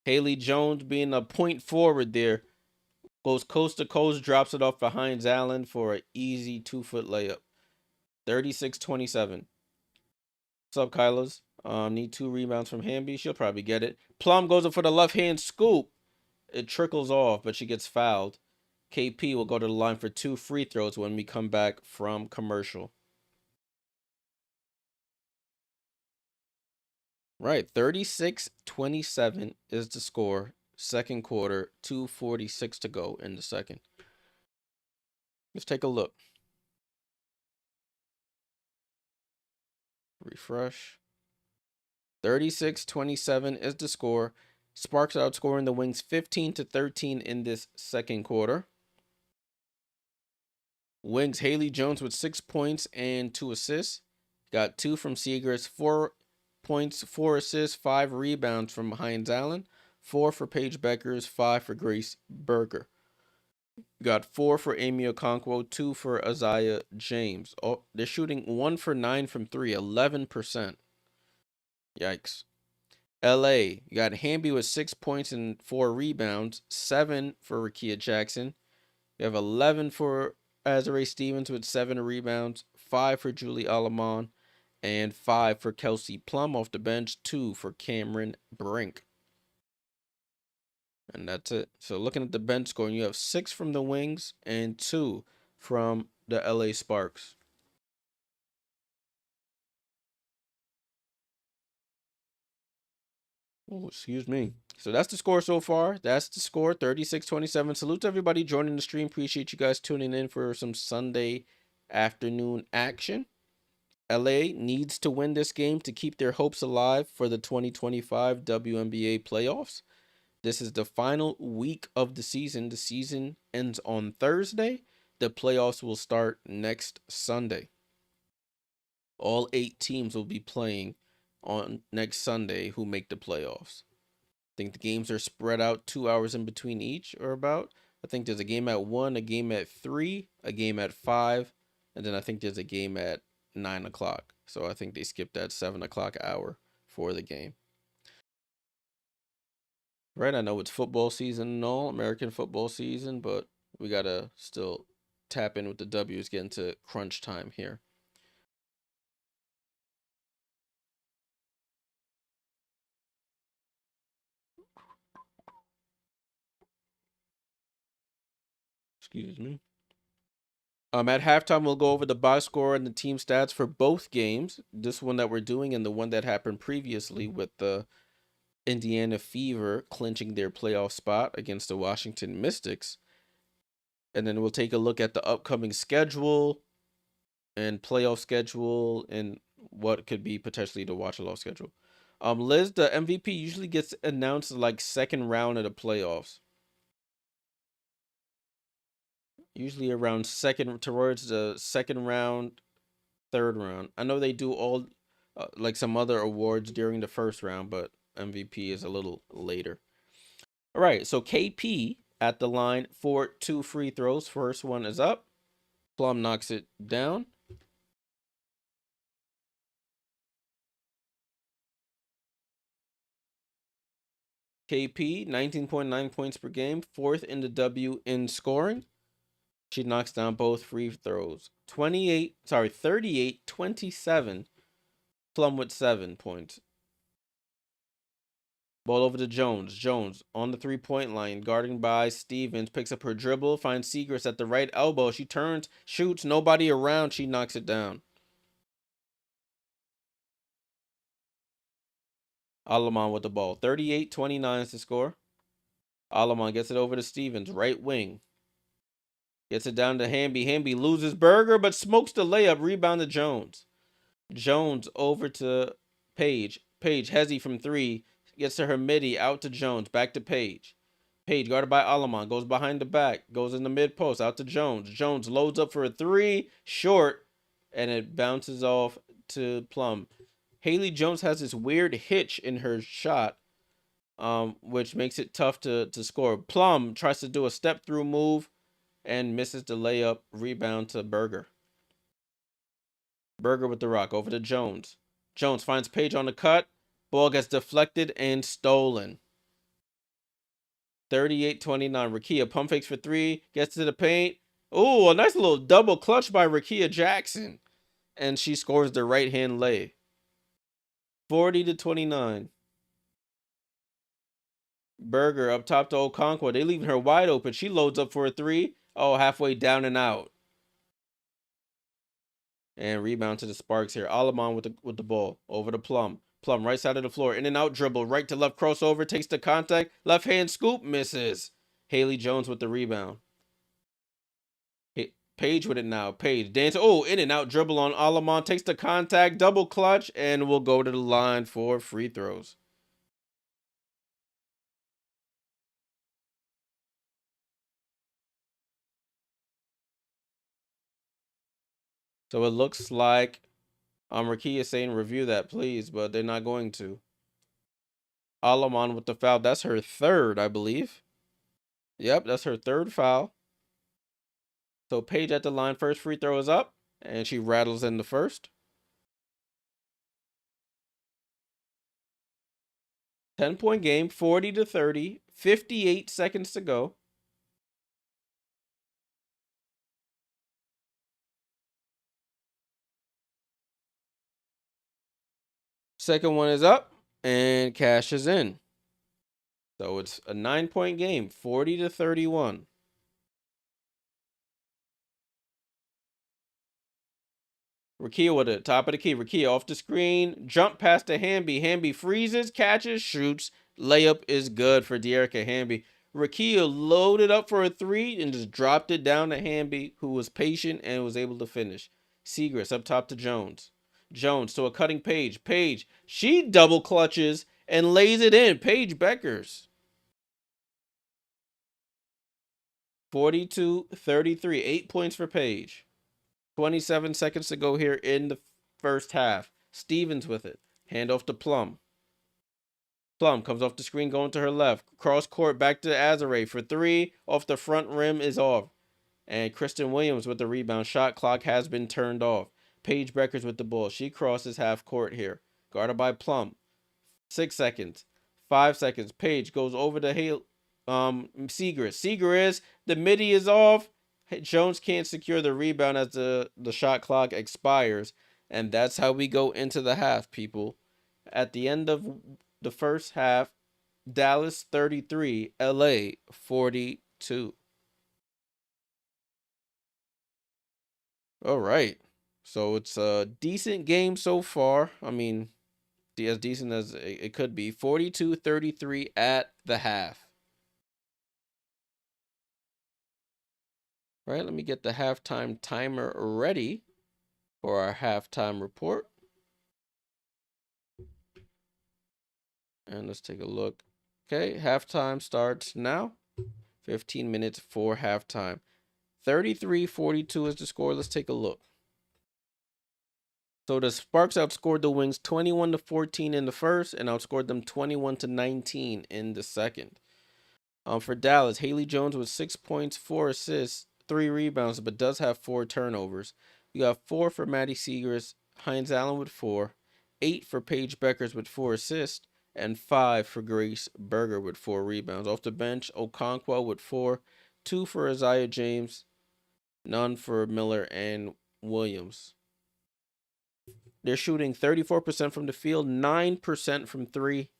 Haley Jones being a point forward there. Goes coast to coast, drops it off for Hines Allen for an easy 2-foot layup. 36-27. What's up, Kylos? Need 2 rebounds from Hamby. She'll probably get it. Plum goes up for the left hand scoop. it trickles off, but she gets fouled. KP will go to the line for 2 free throws when we come back from commercial. Right, 36-27 is the score. Second quarter, 2:46 to go in the second. Let's take a look. Refresh. 36-27 is the score. Sparks outscoring the Wings 15-13 in this second quarter. Wings, Haley Jones with 6 points and 2 assists. Got 2 from Seegers, 4 points, 4 assists, 5 rebounds from Hines Allen, 4 for Paige Bueckers, 5 for Grace Berger. Got 4 for Amy Okonkwo, 2 for Isaiah James. Oh, they're shooting 1 for 9 from 3, 11%. Yikes. LA, you got Hamby with 6 points and 4 rebounds, 7 for Rickea Jackson. You have 11 for Azare Stevens with 7 rebounds, 5 for Julie Alamon, and 5 for Kelsey Plum off the bench, 2 for Cameron Brink. And that's it. So looking at the bench scoring, you have 6 from the Wings and 2 from the LA Sparks. Oh, excuse me. So that's the score so far. That's the score, 36-27. Salute to everybody joining the stream. Appreciate you guys tuning in for some Sunday afternoon action. LA needs to win this game to keep their hopes alive for the 2025 WNBA playoffs. This is the final week of the season. The season ends on Thursday. The playoffs will start next Sunday. All 8 teams will be playing on next Sunday who make the playoffs. I think the games are spread out 2 hours in between each, or about. I think there's a game at 1, a game at 3, a game at 5, and then I think there's a game at 9 o'clock. So I think they skipped that 7 o'clock hour for the game. Right, I know it's football season and all, American football season, but we got to still tap in with the W's, get into crunch time here. Excuse me. At halftime, we'll go over the box score and the team stats for both games. This one that we're doing and the one that happened previously with the Indiana Fever clinching their playoff spot against the Washington Mystics. And then we'll take a look at the upcoming schedule and playoff schedule and what could be potentially the Watchalong schedule. Liz, the MVP usually gets announced like second round of the playoffs. Usually around towards the second round, third round. I know they do all like some other awards during the first round, but MVP is a little later. All right, so KP at the line for 2 free throws. First one is up. Plum knocks it down. KP, 19.9 points per game, 4th in the W in scoring. She knocks down both free throws. 38-27. Plum with 7 points. Ball over to Jones. Jones on the 3-point line, guarding by Stevens. Picks up her dribble, finds Segrist at the right elbow. She turns, shoots, nobody around. She knocks it down. Alamon with the ball. 38-29 is the score. Alamon gets it over to Stevens, right wing. Gets it down to Hamby. Hamby loses Berger, but smokes the layup. Rebound to Jones. Jones over to Paige. Paige, Hezzy from 3. Gets to her midi, out to Jones. Back to Paige. Paige, guarded by Alamon. Goes behind the back. Goes in the mid post. Out to Jones. Jones loads up for a 3. Short. And it bounces off to Plum. Haley Jones has this weird hitch in her shot, which makes it tough to score. Plum tries to do a step-through move and misses the layup. Rebound to Berger. Berger with the rock. Over to Jones. Jones finds Paige on the cut. Ball gets deflected and stolen. 38-29. Rickea pump fakes for 3. Gets to the paint. Ooh, a nice little double clutch by Rickea Jackson. And she scores the right-hand lay. 40-29. Berger up top to Okonkwo. They leaving her wide open. She loads up for a three. Oh, halfway down and out. And rebound to the Sparks here. Alamon with the ball. Over to Plum. Plum right side of the floor. In and out dribble. Right to left crossover. Takes the contact. Left hand scoop. Misses. Haley Jones with the rebound. Paige with it now. Paige dance. Oh, in and out dribble on Alamon. Takes the contact. Double clutch. And we'll go to the line for free throws. So it looks like Rickea is saying review that, please, but they're not going to. Alamon with the foul. That's her third, I believe. Yep, that's her third foul. So Paige at the line. First free throw is up, and she rattles in the first. 10-point game, 40-30, 58 seconds to go. Second one is up, and cashes in. So it's a 9-point game, 40-31. Rickea with it, top of the key. Rickea off the screen, jump past to Hamby. Hamby freezes, catches, shoots. Layup is good for Dearica Hamby. Rickea loaded up for a three and just dropped it down to Hamby, who was patient and was able to finish. Segrist up top to Jones. Jones to a cutting Paige. Paige, she double clutches and lays it in. Paige Bueckers. 42-33, 8 points for Paige. 27 seconds to go here in the first half. Stevens with it. Hand off to Plum. Plum comes off the screen going to her left. Cross court back to Azare for three. Off the front rim is off. And Kristen Williams with the rebound. Shot clock has been turned off. Paige Bueckers with the ball. She crosses half court here. Guarded by Plum. 6 seconds. 5 seconds. Paige goes over to Segrist. Segrist, the midi is off. Jones can't secure the rebound as the shot clock expires. And that's how we go into the half, people. At the end of the first half, Dallas 33, LA 42. All right. So it's a decent game so far. I mean, as decent as it could be. 42-33 at the half. All right, let me get the halftime timer ready for our halftime report. And let's take a look. Okay, halftime starts now. 15 minutes for halftime. 33-42 is the score. Let's take a look. So the Sparks outscored the Wings 21-14 in the first and outscored them 21-19 in the second. For Dallas, Haley Jones with 6 points, 4 assists, 3 rebounds, but does have 4 turnovers. We got 4 for Maddie Segrist, Hines Allen with 4, 8 for Paige Bueckers with 4 assists, and 5 for Grace Berger with 4 rebounds. Off the bench, Okonkwo with 4, 2 for Isaiah James, none for Miller and Williams. They're shooting 34% from the field, 9% from 3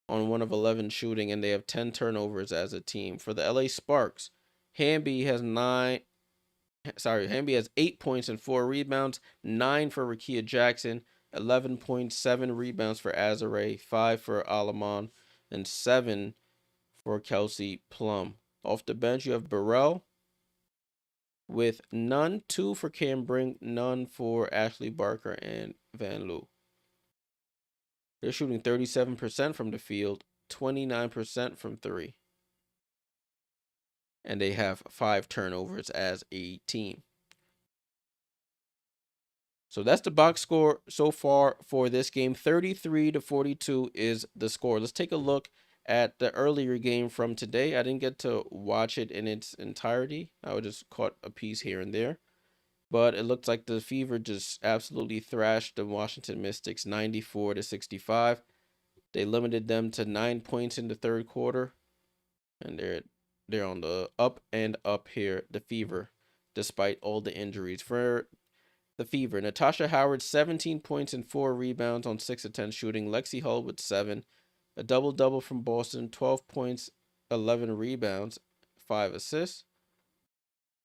on 1 of 11 shooting, and they have 10 turnovers as a team. For the LA Sparks, Hamby has 8 points and 4 rebounds, 9 for Rickea Jackson, 11.7 rebounds for Azare, 5 for Alamon, and 7 for Kelsey Plum. Off the bench, you have Burrell with none, 2 for Cam Brink, none for Ashley Barker and Van Loo. They're shooting 37% from the field, 29% from 3. And they have 5 turnovers as a team. So that's the box score so far for this game. 33-42 is the score. Let's take a look at the earlier game from today. I didn't get to watch it in its entirety. I just caught a piece here and there. But it looks like the Fever just absolutely thrashed the Washington Mystics 94-65. They limited them to 9 points in the third quarter. And they're on the up and up here, the Fever, despite all the injuries. For the Fever, Natasha Howard, 17 points and 4 rebounds on 6 of 10 shooting. Lexi Hull with 7. A double-double from Boston, 12 points, 11 rebounds, 5 assists.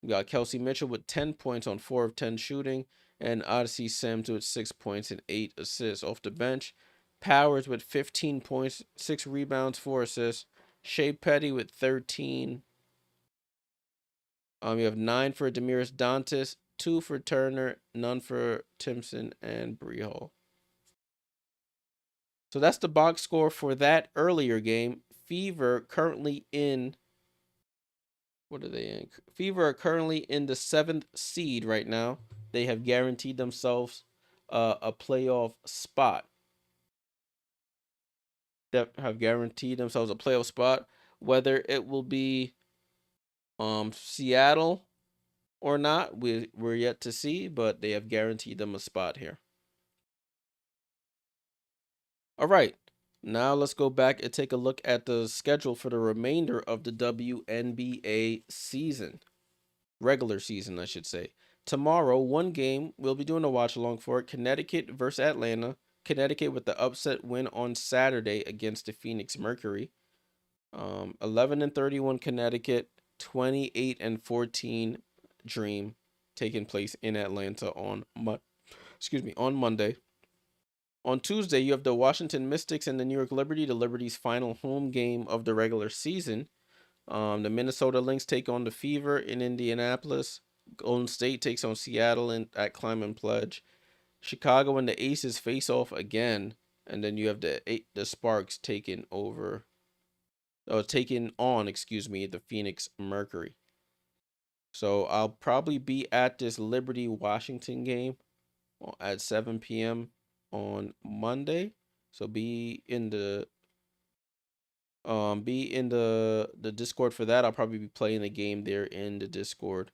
We got Kelsey Mitchell with 10 points on 4 of 10 shooting, and Odyssey Sims with 6 points and 8 assists. Off the bench, Powers with 15 points, 6 rebounds, 4 assists. Shea Petty with 13. You have 9 for Demiris Dantas, 2 for Turner, none for Timpson and Brehall. So that's the box score for that earlier game. Fever currently in. What are they in? Fever are currently in the 7th seed right now. They have guaranteed themselves a playoff spot. They have guaranteed themselves a playoff spot. Whether it will be Seattle or not, we're yet to see, but they have guaranteed them a spot here. All right. Now let's go back and take a look at the schedule for the remainder of the WNBA season. Regular season, I should say. Tomorrow, one game we'll be doing a watch along for it. Connecticut versus Atlanta. Connecticut with the upset win on Saturday against the Phoenix Mercury. 11-31 Connecticut, 28-14 Dream, taking place in Atlanta on Monday. On Tuesday, you have the Washington Mystics and the New York Liberty, the Liberty's final home game of the regular season. The Minnesota Lynx take on the Fever in Indianapolis. Golden State takes on Seattle at Climate Pledge. Chicago and the Aces face off again, and then you have the Sparks taking on the Phoenix Mercury. So I'll probably be at this Liberty Washington game at 7 p.m. on Monday. So be in the Discord for that. I'll probably be playing the game there in the Discord.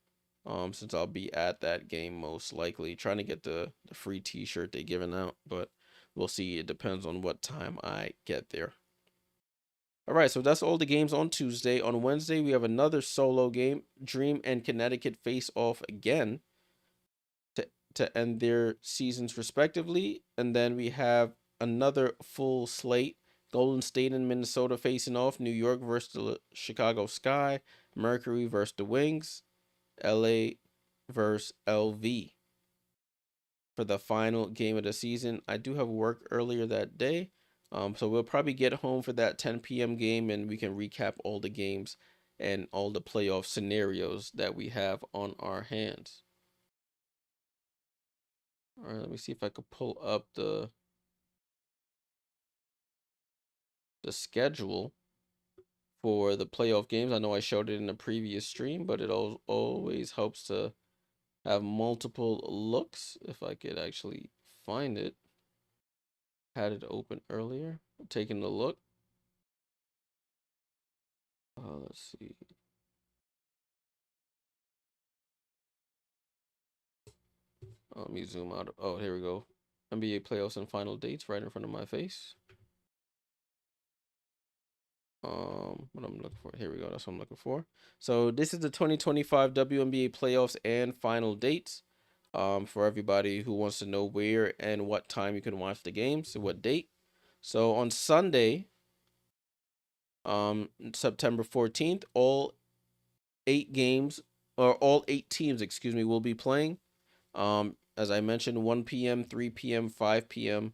Since I'll be at that game most likely, trying to get the free t-shirt they're giving out, but we'll see. It depends on what time I get there. All right, so that's all the games on Tuesday. On Wednesday, we have another solo game. Dream and Connecticut face off again to end their seasons respectively. And then we have another full slate. Golden State and Minnesota facing off. New York versus the Chicago Sky. Mercury versus the Wings. LA versus LV for the final game of the season. I do have work earlier that day. So we'll probably get home for that 10 p.m. game, and we can recap all the games and all the playoff scenarios that we have on our hands. All right, let me see if I could pull up the schedule for the playoff games. I know I showed it in a previous stream, but it always helps to have multiple looks. If I could actually find it. Had it open earlier. I'm taking a look. Let's see. Let me zoom out. Oh, here we go. NBA playoffs and final dates right in front of my face. What I'm looking for. Here we go. That's what I'm looking for. So this is the 2025 WNBA playoffs and final dates. For everybody who wants to know where and what time you can watch the games, so what date. So on Sunday, September 14th, all 8 teams, will be playing. As I mentioned, 1 p.m., 3 p.m., 5 p.m.,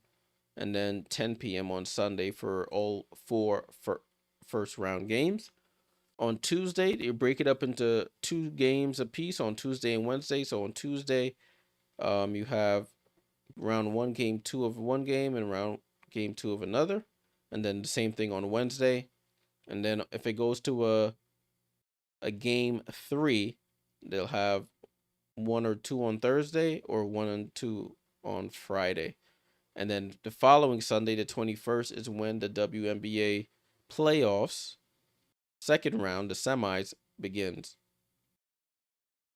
and then 10 p.m. on Sunday for all 4 first round games. On Tuesday, they break it up into 2 games apiece on Tuesday and Wednesday. So on Tuesday, you have round 1, game 2 of one game, and round game 2 of another. And then the same thing on Wednesday. And then if it goes to a game 3, they'll have 1 or 2 on Thursday, or 1 and 2 on Friday. And then the following Sunday, the 21st, is when the WNBA playoffs, second round, the semis, begins.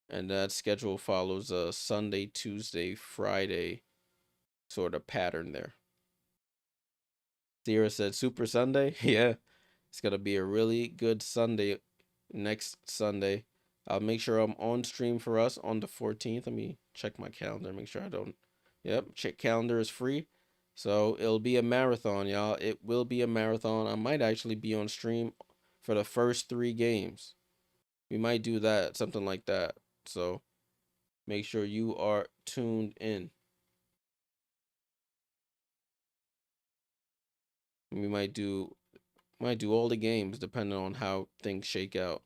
And that schedule follows a Sunday, Tuesday, Friday sort of pattern there. Sierra said Super Sunday. Yeah, it's going to be a really good Sunday next Sunday. I'll make sure I'm on stream for us on the 14th. Let me check my calendar, make sure I don't. Yep, check calendar is free. So it'll be a marathon, y'all. It will be a marathon. I might actually be on stream for the first 3 games. We might do that, something like that. So make sure you are tuned in. We might do all the games depending on how things shake out.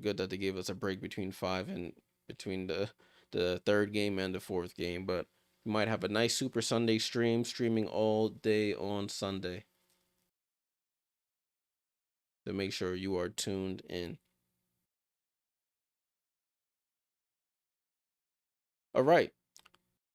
Good that they gave us a break between five and between the third game and the fourth game, but we might have a nice Super Sunday stream, streaming all day on Sunday. So make sure you are tuned in. All right.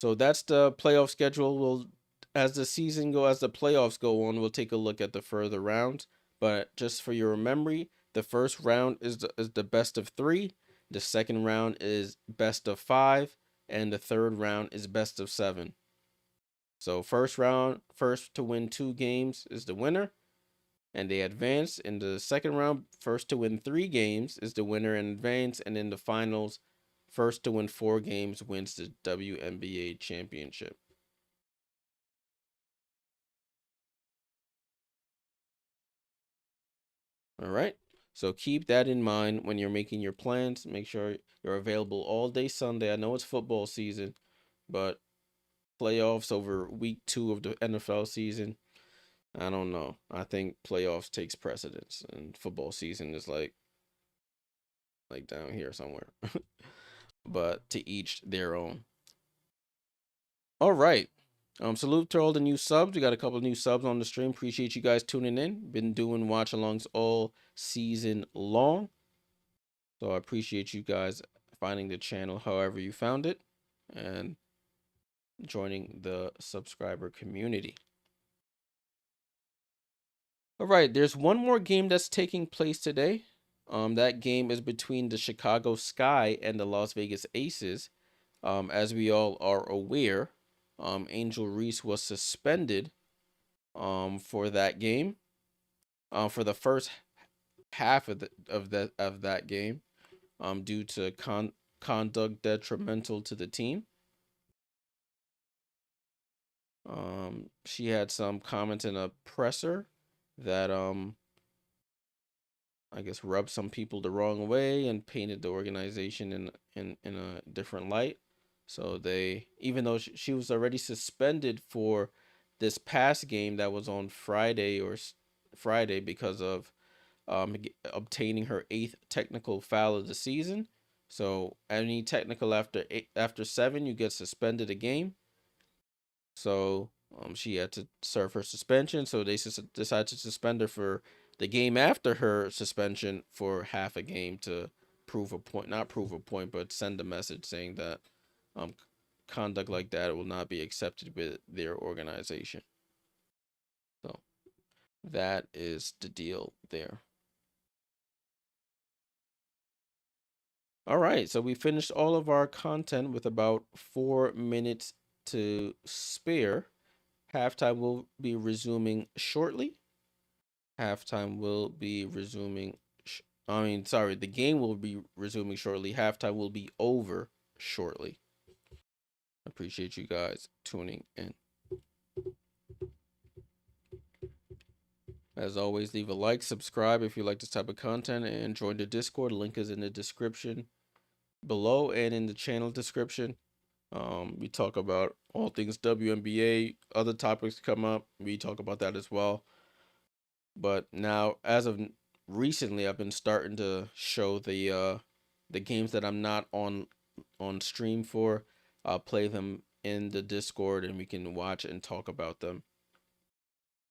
So that's the playoff schedule. As the playoffs go on, we'll take a look at the further rounds. But just for your memory, the first round is the best of 3. The second round is best of 5, and the third round is best of 7. So first round, first to win 2 games is the winner, and they advance. In the second round, first to win 3 games is the winner and advance, and in the finals, first to win 4 games wins the WNBA championship. All right. So keep that in mind when you're making your plans. Make sure you're available all day Sunday. I know it's football season, but playoffs over week 2 of the NFL season, I don't know. I think playoffs takes precedence, and football season is like down here somewhere. But to each their own. All right. Salute to all the new subs. We got a couple of new subs on the stream. Appreciate you guys tuning in. Been doing watch alongs all season long. So I appreciate you guys finding the channel however you found it and joining the subscriber community. All right, there's one more game that's taking place today. That game is between the Chicago Sky and the Las Vegas Aces. As we all are aware, Angel Reese was suspended for that game. For the first half of that game, due to conduct detrimental to the team. She had some comments in a presser that I guess rubbed some people the wrong way and painted the organization in a different light. So they, even though she was already suspended for this past game that was on Friday because of obtaining her 8th technical foul of the season. So any technical after 7, you get suspended a game. So she had to serve her suspension. So they decided to suspend her for the game after her suspension for half a game to prove a point, not prove a point, but send a message saying that um, conduct like that will not be accepted with their organization. So that is the deal there. All right, so we finished all of our content with about 4 minutes to spare. Halftime will be resuming shortly. Halftime will be resuming. The game will be resuming shortly. Halftime will be over shortly. Appreciate you guys tuning in. As always, leave a like, subscribe if you like this type of content, and join the Discord. Link is in the description below and in the channel description. We talk about all things WNBA. Other topics come up. We talk about that as well. But now, as of recently, I've been starting to show the games that I'm not on stream for. I'll play them in the Discord, and we can watch and talk about them.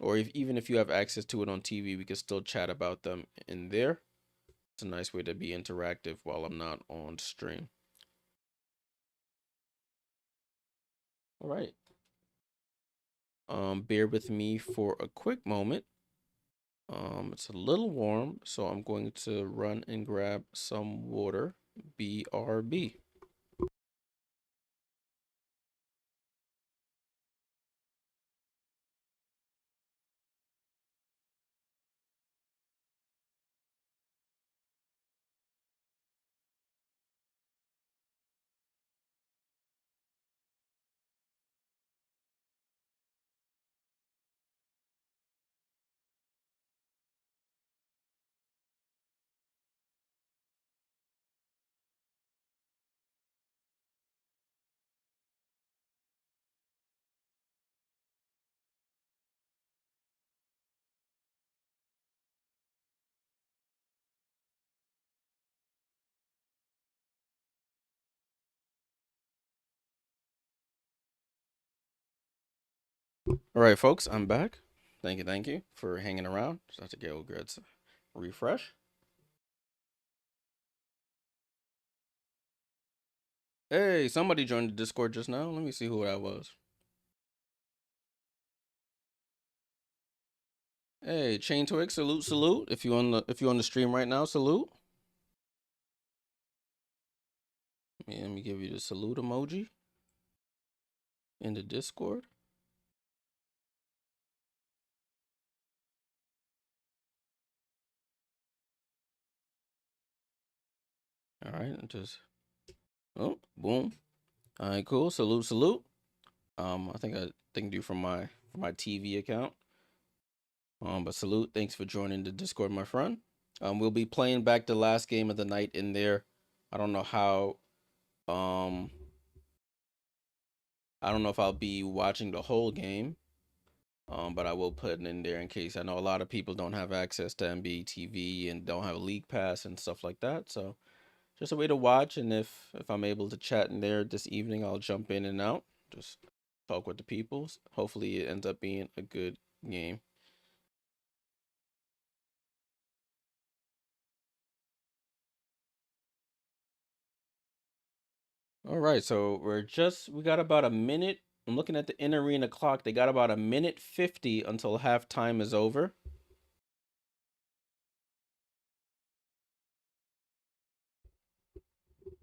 Or even if you have access to it on TV, we can still chat about them in there. It's a nice way to be interactive while I'm not on stream. All right. Bear with me for a quick moment. It's a little warm, so I'm going to run and grab some water. BRB. All right, folks, I'm back. Thank you for hanging around. Just have to get Grits refresh. Hey, somebody joined the Discord just now. Let me see who that was. Hey, Chain Twig, salute. If you on the stream right now, salute. Let me give you the salute emoji in the Discord. All right, boom. All right, cool. Salute. I think I do from my TV account. But salute. Thanks for joining the Discord, my friend. We'll be playing back the last game of the night in there. I don't know how. I don't know if I'll be watching the whole game. But I will put it in there in case. I know a lot of people don't have access to NBA TV and don't have a league pass and stuff like that. So just a way to watch. And if I'm able to chat in there this evening, I'll jump in and out. Just talk with the people. Hopefully it ends up being a good game. All right, so we got about a minute. I'm looking at the in-arena clock. They got about a minute 50 until halftime is over.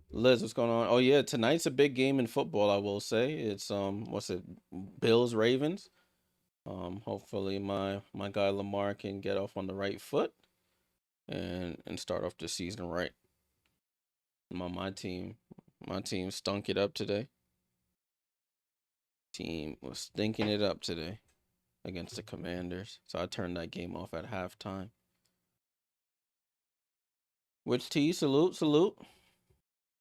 Liz, what's going on? Oh yeah, tonight's a big game in football, I will say. It's what's it? Bills Ravens. Hopefully my guy Lamar can get off on the right foot and start off the season right. My team stunk it up today. Team was stinking it up today against the Commanders. So I turned that game off at halftime. Which T? Salute.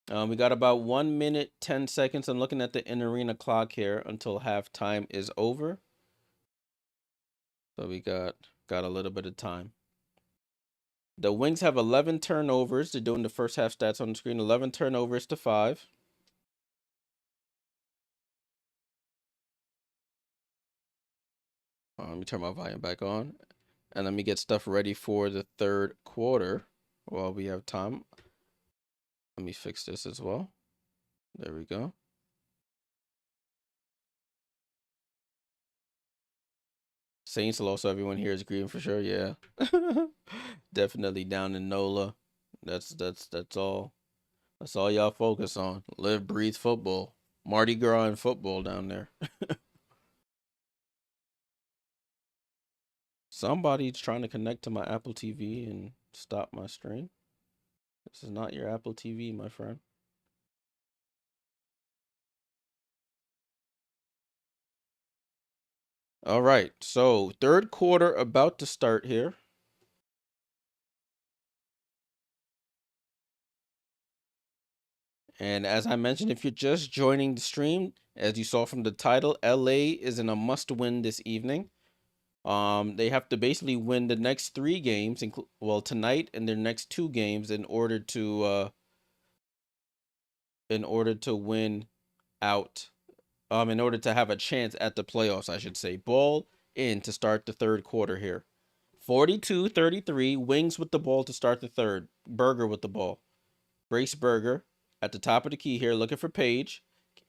We got about 1 minute, 10 seconds. I'm looking at the in-arena clock here until halftime is over. So we got a little bit of time. The Wings have 11 turnovers. They're doing the first half stats on the screen. 11 turnovers to 5. Let me turn my volume back on. And let me get stuff ready for the third quarter while we have time. Let me fix this as well. There we go. Saints also, everyone here is green for sure. Yeah. Definitely down in NOLA. That's all. That's all y'all focus on. Live, breathe football. Mardi Gras and football down there. Somebody's trying to connect to my Apple TV and stop my stream. This is not your Apple TV, my friend. All right, so third quarter about to start here. And as I mentioned, if you're just joining the stream, as you saw from the title, LA is in a must-win this evening. They have to basically win the next 3 games, tonight and their next 2 games in order to win out. In order to have a chance at the playoffs, I should say. Ball in to start the third quarter here. 42-33, Wings with the ball to start the third. Berger with the ball. Brace Berger at the top of the key here, looking for Paige.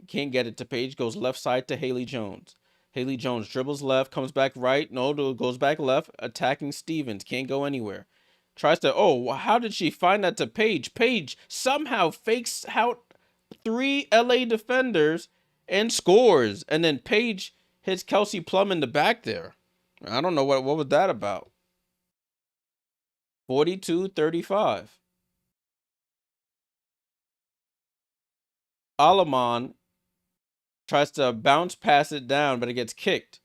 Can't get it to Paige. Goes left side to Haley Jones. Haley Jones dribbles left, comes back right. No, goes back left, attacking Stevens. Can't go anywhere. Tries to, how did she find that to Paige? Paige somehow fakes out 3 LA defenders and scores. And then Paige hits Kelsey Plum in the back there. I don't know what was that about. 42-35. Alaman tries to bounce pass it down, but it gets kicked.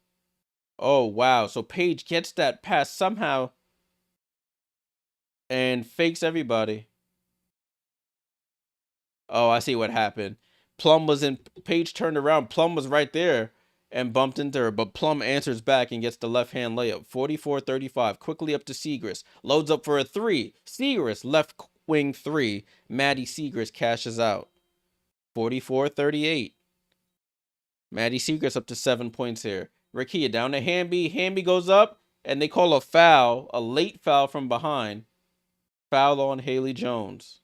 Oh, wow. So Paige gets that pass somehow and fakes everybody. Oh, I see what happened. Paige turned around. Plum was right there and bumped into her, but Plum answers back and gets the left-hand layup. 44-35. Quickly up to Segrist. Loads up for a 3. Segrist, left wing 3. Maddie Segrist cashes out. 44-38. Maddie Segrist up to 7 points here. Rickea down to Hamby. Hamby goes up, and they call a foul, a late foul from behind. Foul on Haley Jones.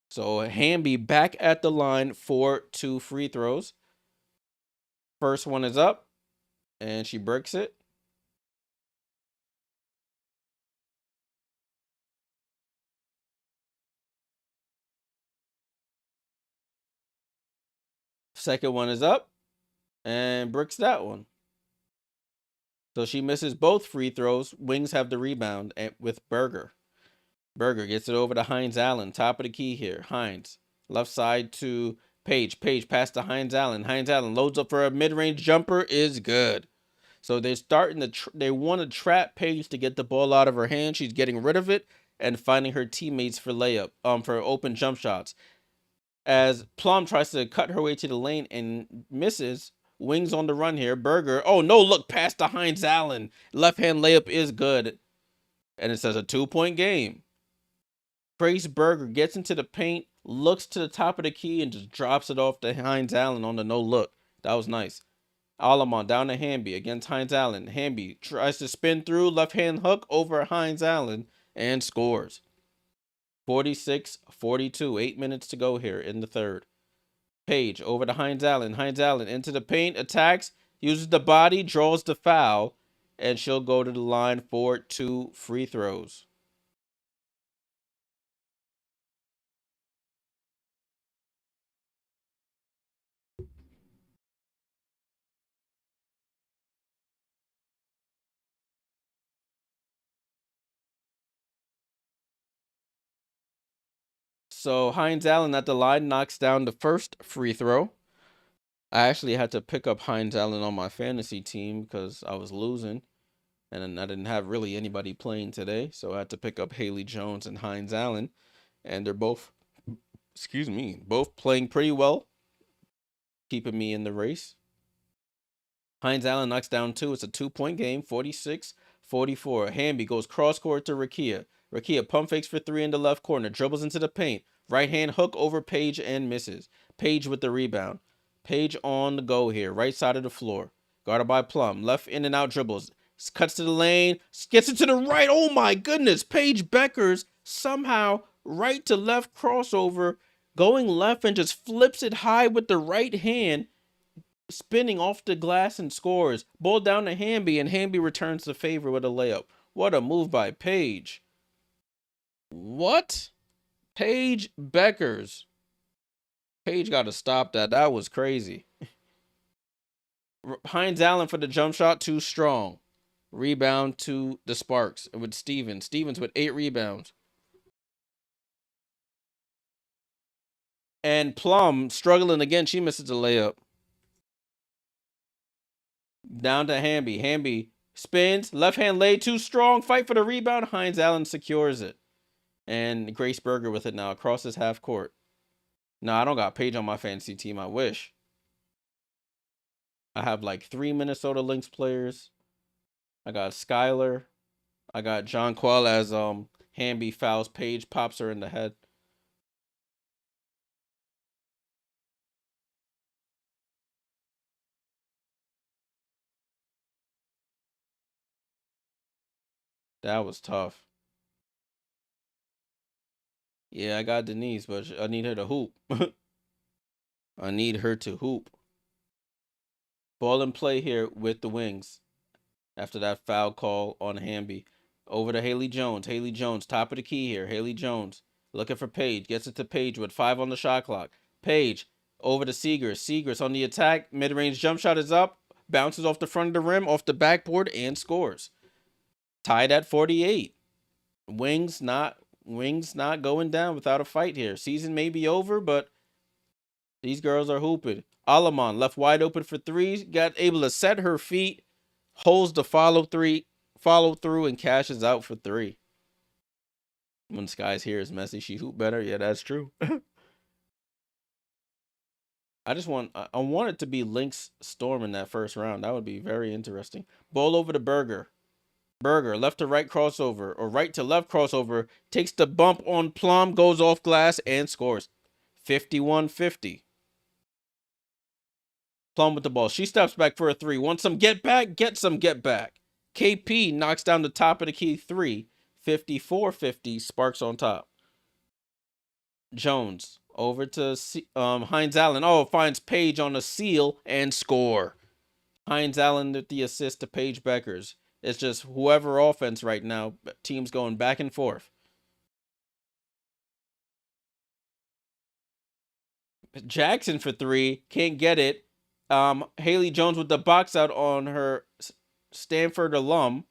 So Hamby back at the line for 2 free throws. First one is up, and she breaks it. Second one is up, and bricks that one. So she misses both free throws. Wings have the rebound with Berger. Berger gets it over to Hines Allen. Top of the key here. Hines. Left side to Paige. Paige pass to Hines Allen. Hines Allen loads up for a mid-range jumper. Is good. So they're starting to they want to trap Paige to get the ball out of her hand. She's getting rid of it and finding her teammates for for open jump shots. As Plum tries to cut her way to the lane and misses. Wings on the run here. Berger. Oh, no, look, pass to Hines Allen. Left-hand layup is good. And it says a 2-point game. Grace Berger gets into the paint, looks to the top of the key, and just drops it off to Hines Allen on the no-look. That was nice. Alamon down to Hamby against Hines Allen. Hamby tries to spin through, left-hand hook over Hines Allen, and scores. 46-42. 8 minutes to go here in the third. Paige over to Hines Allen. Hines Allen into the paint, attacks, uses the body, draws the foul, and she'll go to the line for 2 free throws. So Hines Allen at the line knocks down the first free throw. I actually had to pick up Hines Allen on my fantasy team because I was losing. And I didn't have really anybody playing today. So I had to pick up Haley Jones and Hines Allen. And they're both, both playing pretty well, keeping me in the race. Hines Allen knocks down 2. It's a 2-point game, 46-44. Hamby goes cross court to Rickea. Rickea pump fakes for 3 in the left corner, dribbles into the paint. Right hand hook over Paige and misses. Paige with the rebound. Paige on the go here, right side of the floor. Guarded by Plum. Left in and out dribbles. Cuts to the lane. Gets it to the right. Oh my goodness. Paige Bueckers somehow right to left crossover. Going left and just flips it high with the right hand. Spinning off the glass and scores. Ball down to Hamby, and Hamby returns the favor with a layup. What a move by Paige. What? Paige Bueckers. Paige got to stop that. That was crazy. Hines Allen for the jump shot, too strong. Rebound to the Sparks with Stevens. Stevens with 8 rebounds. And Plum struggling again. She misses the layup. Down to Hamby. Hamby spins. Left hand lay, too strong. Fight for the rebound. Hines Allen secures it. And Grace Berger with it now across his half court. No, I don't got Paige on my fantasy team. I wish. I have like 3 Minnesota Lynx players. I got Skylar. I got John Quell as Hamby fouls Paige, pops her in the head. That was tough. Yeah, I got Denise, but I need her to hoop. I need her to hoop. Ball in play here with the Wings. After that foul call on Hamby. Over to Haley Jones. Haley Jones, top of the key here. Haley Jones looking for Paige. Gets it to Paige with 5 on the shot clock. Paige over to Seegers. Seegers on the attack. Mid-range jump shot is up. Bounces off the front of the rim, off the backboard, and scores. Tied at 48. Wings not going down without a fight here. Season may be over, but these girls are hooping. Alamon left wide open for 3. Got able to set her feet. Holds the follow through, and cashes out for 3. When Sky's here is messy, she hoop better. Yeah, that's true. I want it to be Lynx Storm in that first round. That would be very interesting. Ball over to Berger. Berger, left to right crossover or right to left crossover, takes the bump on Plum, goes off glass and scores. 51-50. Plum with the ball. She steps back for a three. Want some get back? Get some get back. KP knocks down the top of the key three. 54-50. Sparks on top. Jones over to Hines Allen. Oh, finds Paige on a seal and score. Hines Allen with the assist to Paige Bueckers. It's just whoever offense right now. Teams going back and forth. Jackson for three. Can't get it. Haley Jones with the box out on her Stanford alum.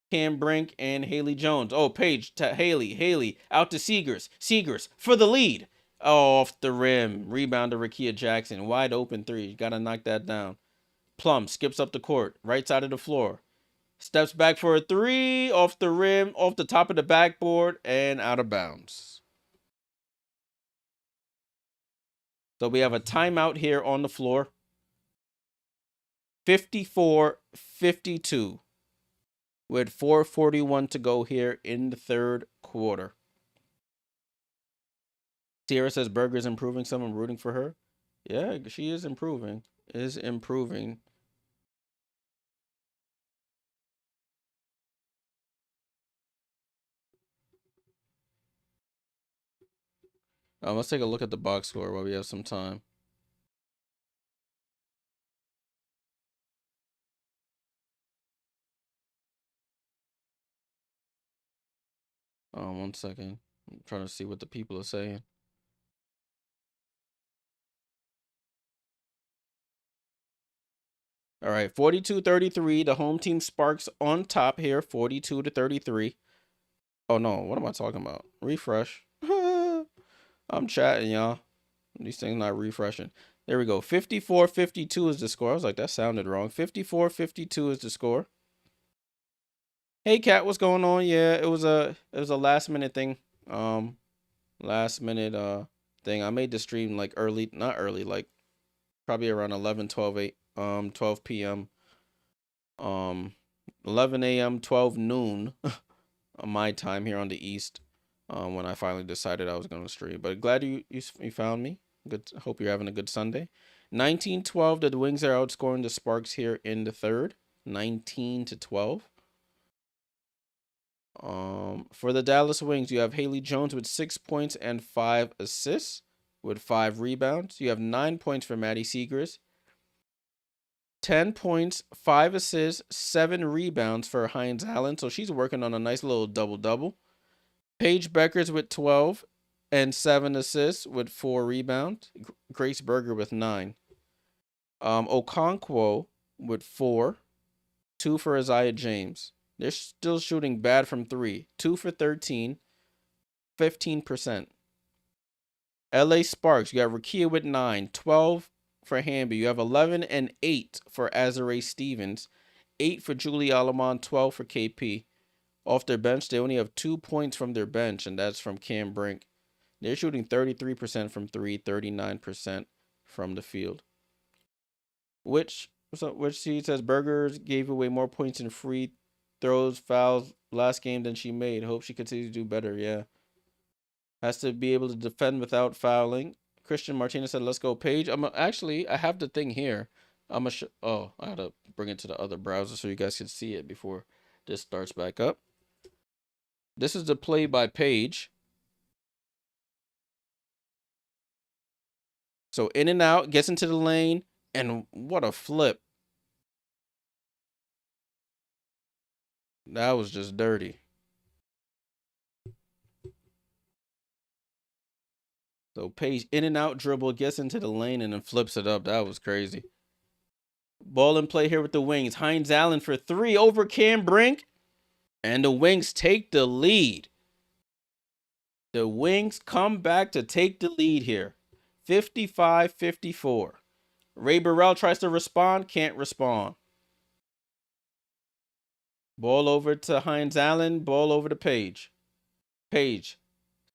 Cam Brink and Haley Jones. Oh, Paige to Haley. Haley out to Seegers. Seegers for the lead. Oh, off the rim. Rebound to Rickea Jackson. Wide open three. Got to knock that down. Plum skips up the court. Right side of the floor. Steps back for a three. Off the rim. Off the top of the backboard. And out of bounds. So we have a timeout here on the floor. 54-52. With 4:41 to go here in the third quarter. Sierra says Berger's improving some. I'm rooting for her. Yeah, she is improving. Let's take a look at the box score while we have some time. One second. I'm trying to see what the people are saying. All right, 42-33. The home team Sparks on top here, 42-33. Oh, no. What am I talking about? Refresh. I'm chatting, y'all. These things not refreshing. There we go. 54-52 is the score. I was like, that sounded wrong. 54-52 is the score. Hey, Kat, what's going on? Yeah, it was a last minute thing. Last minute thing. I made the stream like early, not early, like probably around 11, 12 p.m. 11 a.m., 12 noon my time here on the East. When I finally decided I was going to stream. But glad you found me. Good. Hope you're having a good Sunday. 19-12. The Wings are outscoring the Sparks here in the third. 19-12. For the Dallas Wings, you have Haley Jones with 6 points and 5 assists with 5 rebounds. You have 9 points for Maddie Seegers. 10 points, 5 assists, 7 rebounds for Hines Allen. So she's working on a nice little double-double. Paige Bueckers with 12 and 7 assists with 4 rebounds. Grace Berger with 9. Okonkwo with 4. 2 for Isaiah James. They're still shooting bad from 3. 2 for 13. 15%. LA Sparks, you got Rickea with 9. 12 for Hamby. You have 11 and 8 for Azare Stevens. 8 for Julie Alamon. 12 for KP. Off their bench, they only have 2 points from their bench, and that's from Cam Brink. They're shooting 33% from 3, 39% from the field. Which she says Burgers gave away more points in free throws, fouls last game than she made. Hope she continues to do better. Yeah. Has to be able to defend without fouling. Christian Martinez said, let's go, Paige. I have the thing here. I gotta bring it to the other browser so you guys can see it before this starts back up. This is the play by Paige. So in and out, gets into the lane, and what a flip. That was just dirty. So Paige in and out dribble, gets into the lane, and then flips it up. That was crazy. Ball in play here with the Wings. Hines Allen for 3 over Cam Brink. And the Wings take the lead. The Wings come back to take the lead here. 55-54. Ray Burrell tries to respond, can't respond. Ball over to Hines Allen, ball over to Paige. Paige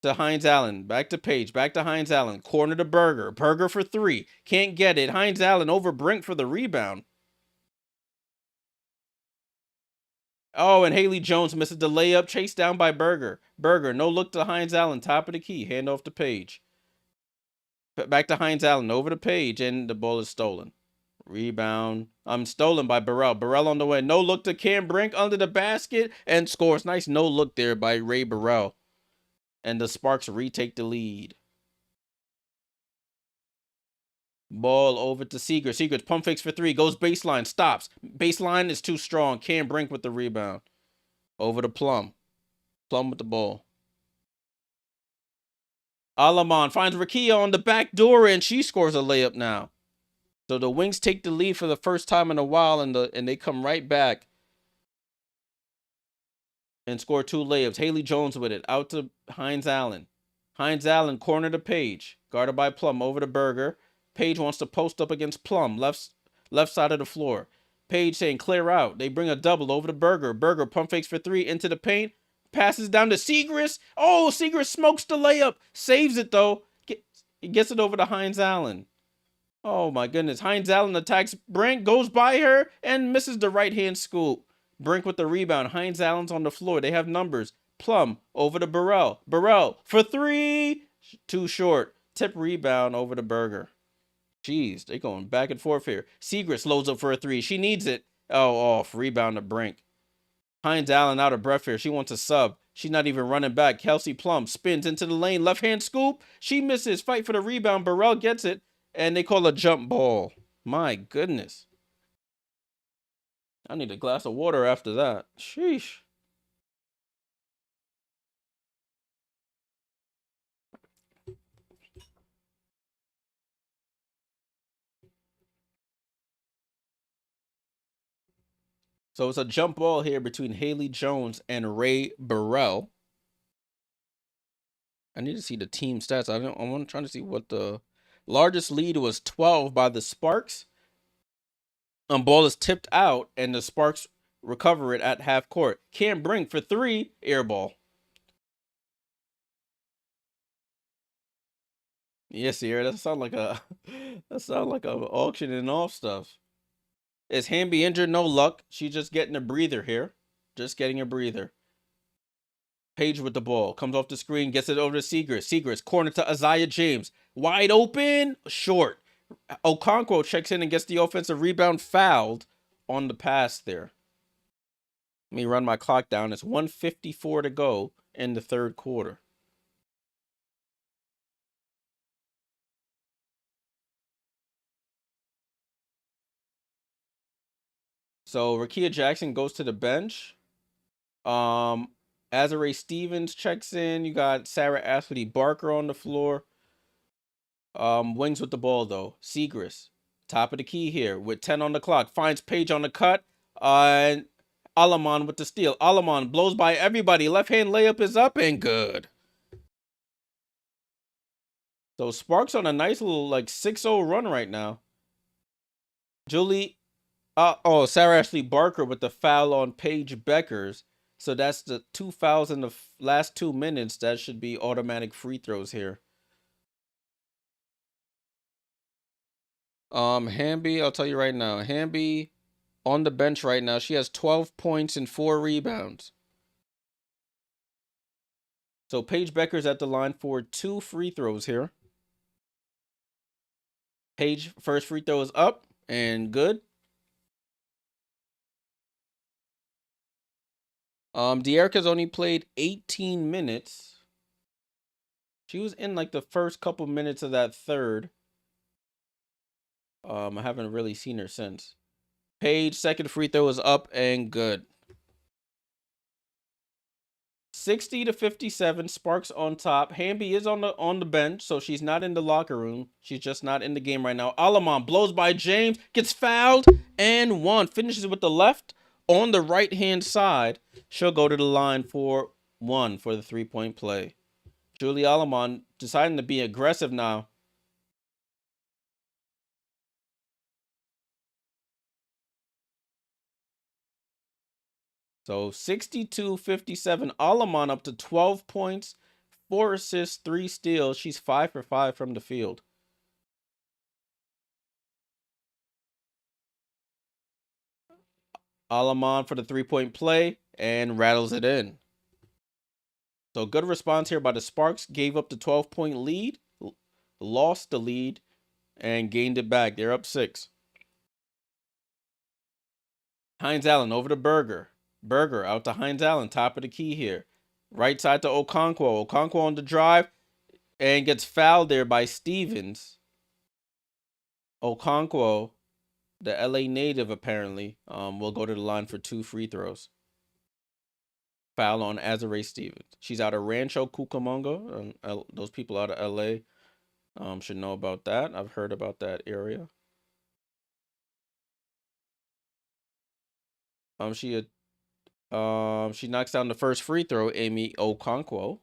to Hines Allen, back to Paige, back to Hines Allen. Corner to Berger. Berger for 3. Can't get it. Hines Allen over Brink for the rebound. Oh, and Haley Jones misses the layup. Chased down by Berger. Berger, no look to Hines Allen. Top of the key. Hand off to Paige. Back to Hines Allen. Over to Paige. And the ball is stolen. Rebound. Stolen by Burrell. Burrell on the way. No look to Cam Brink under the basket. And scores. Nice no look there by Ray Burrell. And the Sparks retake the lead. Ball over to Seeger. Seeger's pump fakes for three. Goes baseline. Stops. Baseline is too strong. Cam Brink with the rebound. Over to Plum. Plum with the ball. Alamon finds Rickea on the back door, and she scores a layup now. So the Wings take the lead for the first time in a while, and they come right back and score two layups. Haley Jones with it. Out to Hines Allen. Hines Allen, corner to Paige. Guarded by Plum. Over to Berger. Paige wants to post up against Plum. Left side of the floor. Paige saying clear out. They bring a double over to Berger. Berger pump fakes for three into the paint. Passes down to Segrist. Oh, Segrist smokes the layup. Saves it, though. Gets it over to Hines Allen. Oh, my goodness. Hines Allen attacks Brink, goes by her, and misses the right-hand scoop. Brink with the rebound. Hines Allen's on the floor. They have numbers. Plum over to Burrell. Burrell for three. Too short. Tip rebound over to Berger. Jeez, they're going back and forth here. Segrist loads up for a three. She needs it. Oh, off. Rebound to Brink. Hines Allen out of breath here. She wants a sub. She's not even running back. Kelsey Plum spins into the lane. Left-hand scoop. She misses. Fight for the rebound. Burrell gets it. And they call a jump ball. My goodness. I need a glass of water after that. Sheesh. So it's a jump ball here between Haley Jones and Ray Burrell. I need to see the team stats. I'm trying to see what the largest lead was. 12 by the Sparks. Ball is tipped out, and the Sparks recover it at half court. Cam Brink for three, air ball. Yes, Sierra, that sound like a auctioning off stuff. Is Hamby injured? No luck. She's just getting a breather here. Just getting a breather. Paige with the ball. Comes off the screen. Gets it over to Segrist. Segrist. Corner to Isaiah James. Wide open. Short. Okonkwo checks in and gets the offensive rebound. Fouled on the pass there. Let me run my clock down. It's 1:54 to go in the third quarter. So Rickea Jackson goes to the bench. Azare Stevens checks in. You got Sarah Ashley Barker on the floor. Wings with the ball though. Segrist, top of the key here with 10 on the clock. Finds Paige on the cut. And Alamon with the steal. Alamon blows by everybody. Left hand layup is up and good. So Sparks on a nice little like 6-0 run right now. Sarah Ashley Barker with the foul on Paige Bueckers. So that's the 2 fouls in the last 2 minutes. That should be automatic free throws here. Hamby, I'll tell you right now. Hamby on the bench right now. She has 12 points and 4 rebounds. So Paige Bueckers at the line for 2 free throws here. Paige, first free throw is up and good. De'Erica's only played 18 minutes. She was in like the first couple minutes of that third. I haven't really seen her since. Paige, second free throw is up and good. 60-57, Sparks on top. Hamby is on the bench, so she's not in the locker room. She's just not in the game right now. Alamon blows by James, gets fouled, and one. Finishes with the left on the right-hand side. She'll go to the line for 1 for the 3-point play. Julie Alamon deciding to be aggressive now. So 62-57. Alamon up to 12 points, 4 assists, 3 steals. She's 5 for 5 from the field. Alamon for the 3-point play. and rattles it in. So good response here by the Sparks. Gave up the 12-point lead, lost the lead, and gained it back. They're up 6. Hines Allen over to Berger. Berger out to Hines Allen, top of the key here. Right side to Okonkwo. Okonkwo on the drive and gets fouled there by Stevens. Okonkwo, the LA native apparently, will go to the line for 2 free throws. Foul on Azare Stevens. She's out of Rancho Cucamonga. Those people out of LA should know about that. I've heard about that area. She knocks down the first free throw, Amy Okonkwo.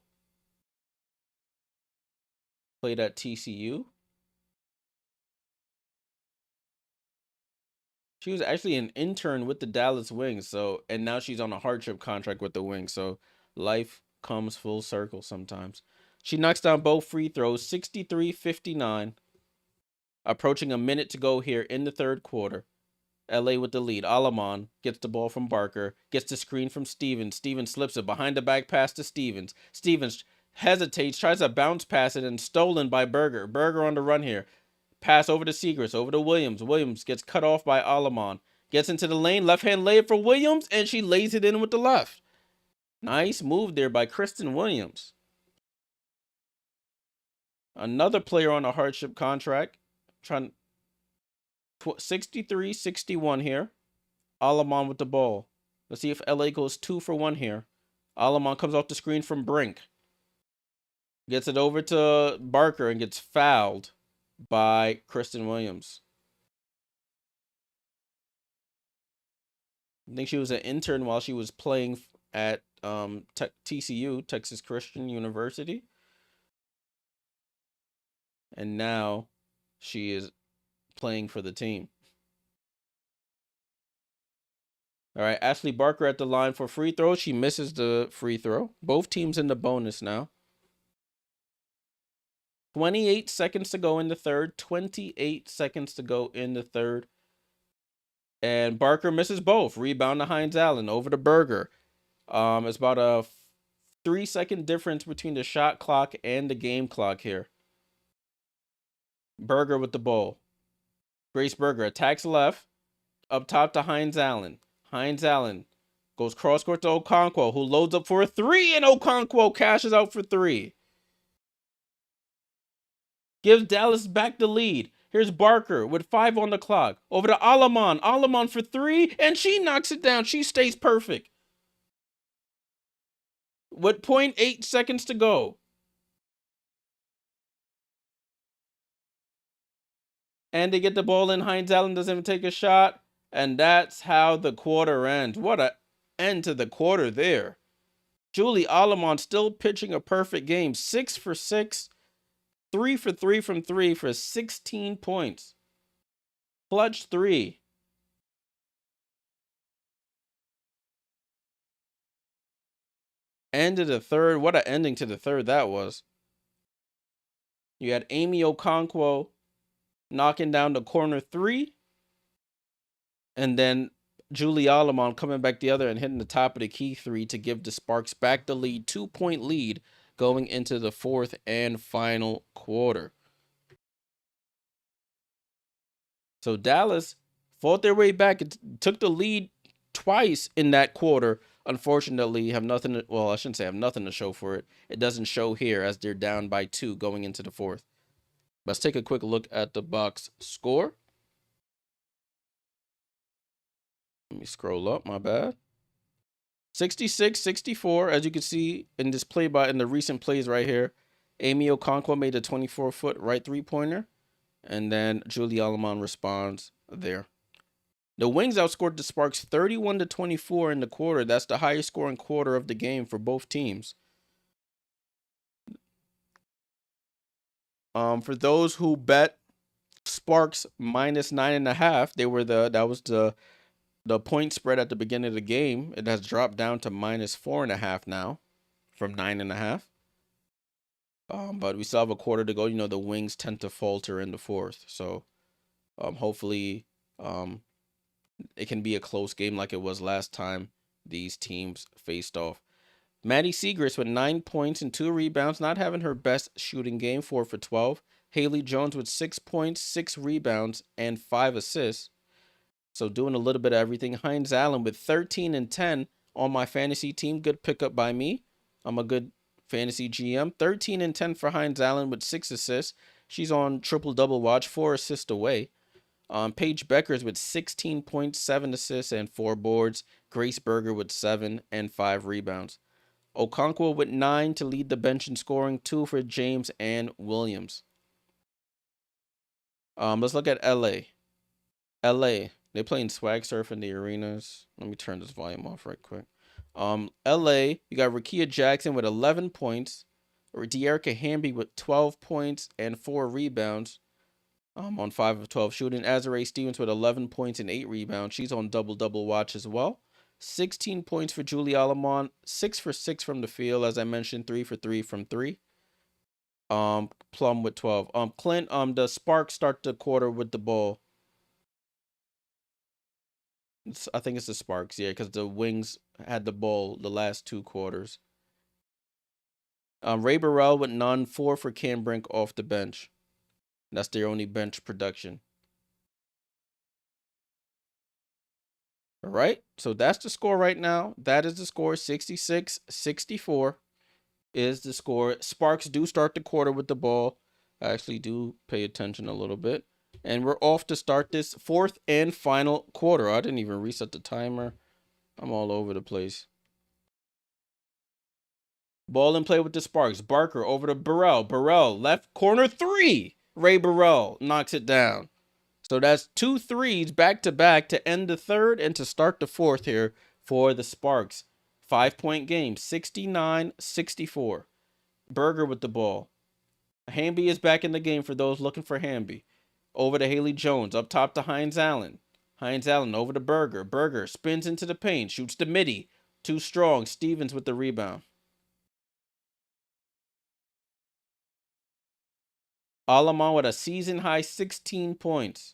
Played at TCU. She was actually an intern with the Dallas Wings, and now she's on a hardship contract with the Wings. So life comes full circle sometimes. She knocks down both free throws, 63-59. Approaching a minute to go here in the third quarter. LA with the lead. Alamon gets the ball from Barker, gets the screen from Stevens. Stevens slips it behind the back pass to Stevens. Stevens hesitates, tries to bounce pass it, and stolen by Berger. Berger on the run here. Pass over to Segrist, over to Williams. Williams gets cut off by Alamon. Gets into the lane, left-hand layup for Williams, and she lays it in with the left. Nice move there by Kristen Williams. Another player on a hardship contract. 63-61 here. Alamon with the ball. Let's see if LA goes 2 for 1 here. Alamon comes off the screen from Brink. Gets it over to Barker and gets fouled by Kristen Williams. I think she was an intern while she was playing at TCU, Texas Christian University. And now she is playing for the team. All right, Ashley Barker at the line for free throw. She misses the free throw. Both teams in the bonus now. 28 seconds to go in the third. 28 seconds to go in the third. And Barker misses both. Rebound to Hines Allen over to Berger. It's about a 3-second difference between the shot clock and the game clock here. Berger with the ball. Grace Berger attacks left. Up top to Hines Allen. Hines Allen goes cross court to Okonkwo, who loads up for a 3, and Okonkwo cashes out for 3. Gives Dallas back the lead. Here's Barker with 5 on the clock. Over to Alamon. Alamon for 3, and she knocks it down. She stays perfect. With 0.8 seconds to go. And they get the ball in. Hines Allen doesn't even take a shot. And that's how the quarter ends. What a end to the quarter there. Julie Alamon still pitching a perfect game. 6 for 6. 3 for 3 from 3 for 16 points. Clutch 3. End of the third. What an ending to the third that was. You had Amy Okonkwo knocking down the corner 3. And then Julie Alamon coming back the other and hitting the top of the key 3 to give the Sparks back the lead. 2-point lead going into the fourth and final quarter. So Dallas fought their way back. It took the lead twice in that quarter. Unfortunately, have nothing to, well, I shouldn't say have nothing to show for it. It doesn't show here as they're down by 2 going into the fourth. Let's take a quick look at the box score. Let me scroll up, my bad. 66-64, as you can see in this play in the recent plays right here. Amy Okonkwo made a 24-foot right 3-pointer. And then Julie Alamon responds there. The Wings outscored the Sparks 31-24 in the quarter. That's the highest scoring quarter of the game for both teams. For those who bet Sparks minus 9.5, that was the point spread at the beginning of the game. It has dropped down to minus 4.5 now from 9.5. But we still have a quarter to go. You know, the Wings tend to falter in the fourth. So hopefully it can be a close game like it was last time these teams faced off. Maddie Siegrist with 9 points and 2 rebounds, not having her best shooting game, 4 for 12. Haley Jones with 6 points, 6 rebounds, and 5 assists. So doing a little bit of everything. Hines Allen with 13 and 10 on my fantasy team. Good pickup by me. I'm a good fantasy GM. 13 and 10 for Hines Allen with 6 assists. She's on triple-double watch, 4 assists away. Paige Bueckers with 16 points, 7 assists, and 4 boards. Grace Berger with 7 and 5 rebounds. Okonkwo with 9 to lead the bench in scoring, 2 for James and Williams. Let's look at LA. They're playing swag surf in the arenas. Let me turn this volume off right quick. LA, you got Rickea Jackson with 11 points. De'Erica Hamby with 12 points and 4 rebounds. On 5 of 12 shooting. Azarae Stevens with 11 points and 8 rebounds. She's on double-double watch as well. 16 points for Julie Alamon. 6 for 6 from the field. As I mentioned, 3 for 3 from 3. Plum with 12. Clint, the Sparks start the quarter with the ball. I think it's the Sparks, yeah, because the Wings had the ball the last 2 quarters. Ray Burrell with none, 4 for Cam Brink off the bench. That's their only bench production. All right, so that's the score right now. That is the score, 66-64 is the score. Sparks do start the quarter with the ball. I actually do pay attention a little bit. And we're off to start this 4th and final quarter. I didn't even reset the timer. I'm all over the place. Ball in play with the Sparks. Barker over to Burrell. Burrell, left corner 3. Ray Burrell knocks it down. So that's 2 threes back-to-back to end the 3rd and to start the 4th here for the Sparks. 5-point game, 69-64. Berger with the ball. Hamby is back in the game for those looking for Hamby. Over to Haley Jones. Up top to Hines Allen. Hines Allen over to Berger. Berger spins into the paint. Shoots the midi. Too strong. Stevens with the rebound. Alamon with a season-high 16 points.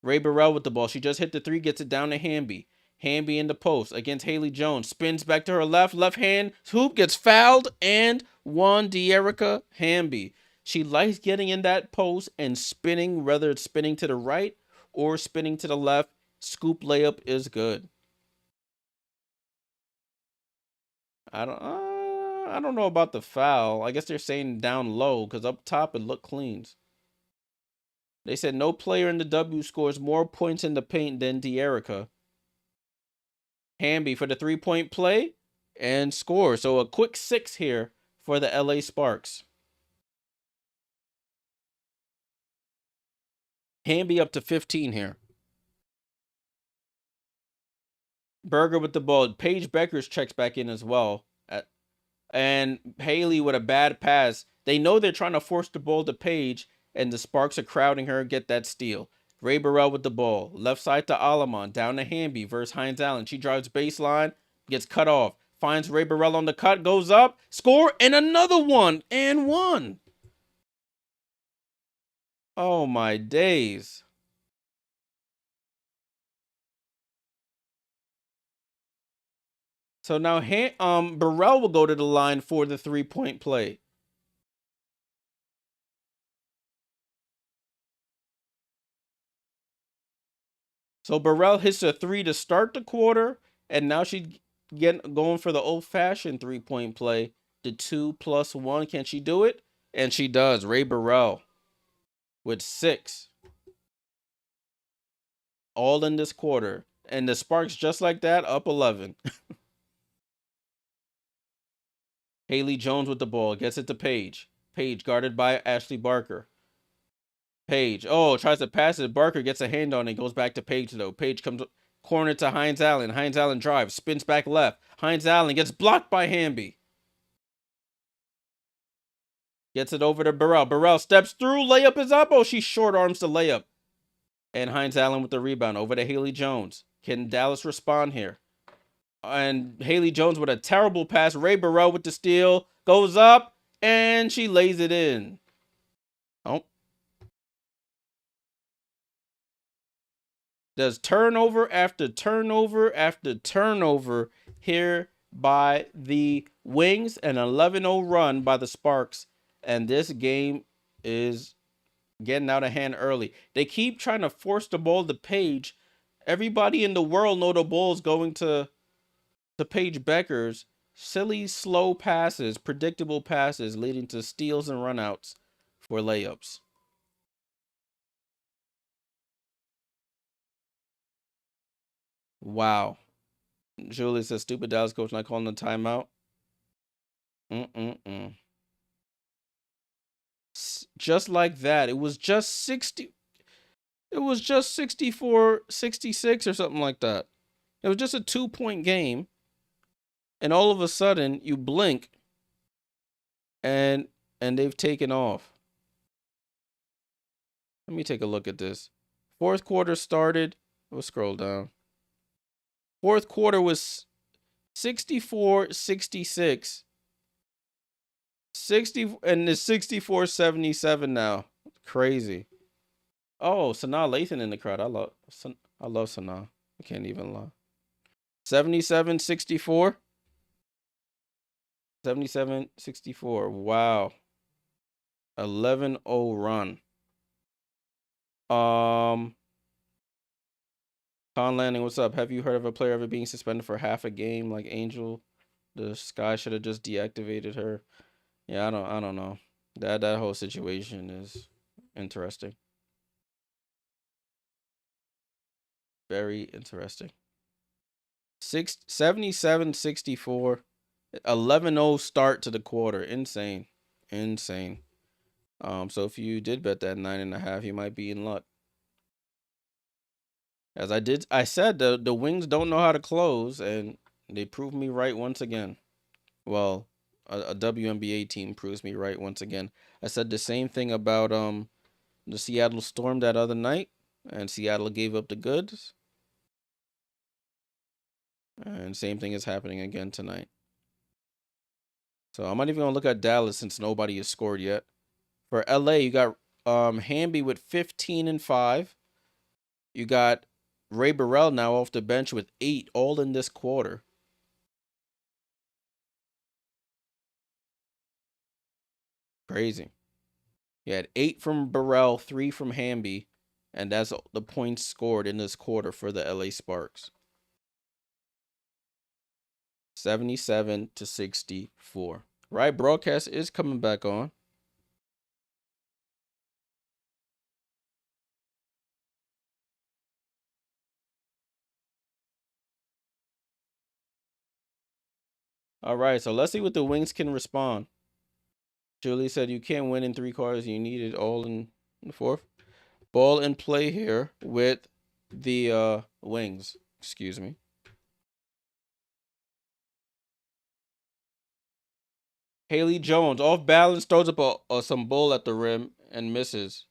Ray Burrell with the ball. She just hit the 3. Gets it down to Hamby. Hamby in the post against Haley Jones. Spins back to her left. Left hand hoop gets fouled and won. De'Erica Hamby. She likes getting in that post and spinning, whether it's spinning to the right or spinning to the left. Scoop layup is good. I don't know about the foul. I guess they're saying down low because up top it looked clean. They said no player in the W scores more points in the paint than De'Erica. Hamby for the 3-point play and score. So a quick 6 here for the LA Sparks. Hamby up to 15 here. Berger with the ball. Paige Bueckers checks back in as well. And Haley with a bad pass. They know they're trying to force the ball to Paige, and the Sparks are crowding her, get that steal. Ray Burrell with the ball. Left side to Alamon. Down to Hamby versus Hines Allen. She drives baseline, gets cut off. Finds Ray Burrell on the cut, goes up, score, and another one, and one. Oh, my days. So now Burrell will go to the line for the 3-point play. So Burrell hits a 3 to start the quarter, and now she's going for the old-fashioned 3-point play. The 2+1. Can she do it? And she does. Ray Burrell with 6. All in this quarter. And the Sparks, just like that, up 11. Haley Jones with the ball. Gets it to Paige. Paige guarded by Ashley Barker. Paige. Oh, tries to pass it. Barker gets a hand on it. Goes back to Paige, though. Paige comes corner to Hines Allen. Hines Allen drives. Spins back left. Hines Allen gets blocked by Hamby. Gets it over to Burrell. Burrell steps through. Layup is up. Oh, she short arms the layup. And Hines Allen with the rebound. Over to Haley Jones. Can Dallas respond here? And Haley Jones with a terrible pass. Ray Burrell with the steal. Goes up. And she lays it in. Oh. There's turnover after turnover after turnover here by the Wings, an 11-0 run by the Sparks, and this game is getting out of hand early. They keep trying to force the ball to Paige. Everybody in the world know the ball's going to Paige Bueckers. Silly, slow passes, predictable passes leading to steals and runouts for layups. Wow. Julie says, stupid Dallas coach not calling the timeout. Just like that. It was just 60. It was just 64-66 or something like that. It was just a 2-point game. And all of a sudden, you blink and they've taken off. Let me take a look at this. Fourth quarter started. We'll scroll down. Fourth quarter was 64-66. 60 and it's 64-77 now. Crazy. Oh, Sanaa Lathan in the crowd. I love Sanaa. I can't even lie. 77-64. 77-64. Wow. 11-0 run. Con Landing, what's up? Have you heard of a player ever being suspended for half a game like Angel? The Sky should have just deactivated her. Yeah, I don't know. That whole situation is interesting. Very interesting. 77-64. 11-0 start to the quarter. Insane. So if you did bet that 9.5, you might be in luck. As I said the Wings don't know how to close, and they proved me right once again. Well, a WNBA team proves me right once again. I said the same thing about the Seattle Storm that other night, and Seattle gave up the goods. And same thing is happening again tonight. So I'm not even gonna look at Dallas since nobody has scored yet. For LA, you got Hamby with 15 and 5. You got Ray Burrell now off the bench with 8, all in this quarter. Crazy. You had 8 from Burrell, 3 from Hamby, and that's the points scored in this quarter for the LA Sparks. 77-64. Right, broadcast is coming back on. All right, so let's see what the Wings can respond. Julie said you can't win in 3 quarters. You need it all in the fourth. Ball in play here with the Wings. Excuse me. Haley Jones off balance, throws up some ball at the rim and misses.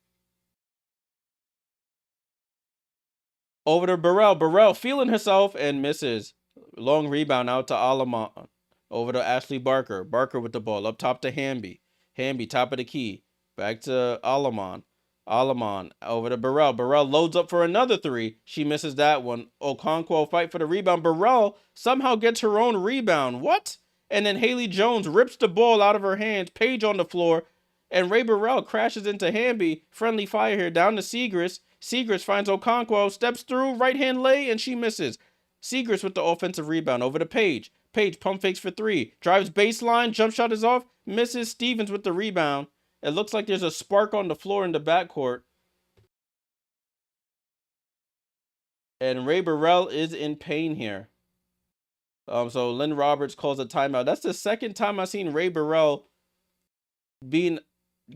Over to Burrell. Burrell feeling herself and misses. Long rebound out to Alamont. Over to Ashley Barker. Barker with the ball. Up top to Hamby. Hamby, top of the key. Back to Alamont. Alamont over to Burrell. Burrell loads up for another 3. She misses that one. Okonkwo fight for the rebound. Burrell somehow gets her own rebound. What? And then Haley Jones rips the ball out of her hands. Paige on the floor. And Ray Burrell crashes into Hamby. Friendly fire here. Down to Segrist. Segrist finds Okonkwo. Steps through. Right hand lay. And she misses. Segrist with the offensive rebound. Over to Paige. Paige pump fakes for 3. Drives baseline. Jump shot is off. Misses. Stevens with the rebound. It looks like there's a spark on the floor in the backcourt. And Ray Burrell is in pain here. So Lynn Roberts calls a timeout. That's the second time I've seen Ray Burrell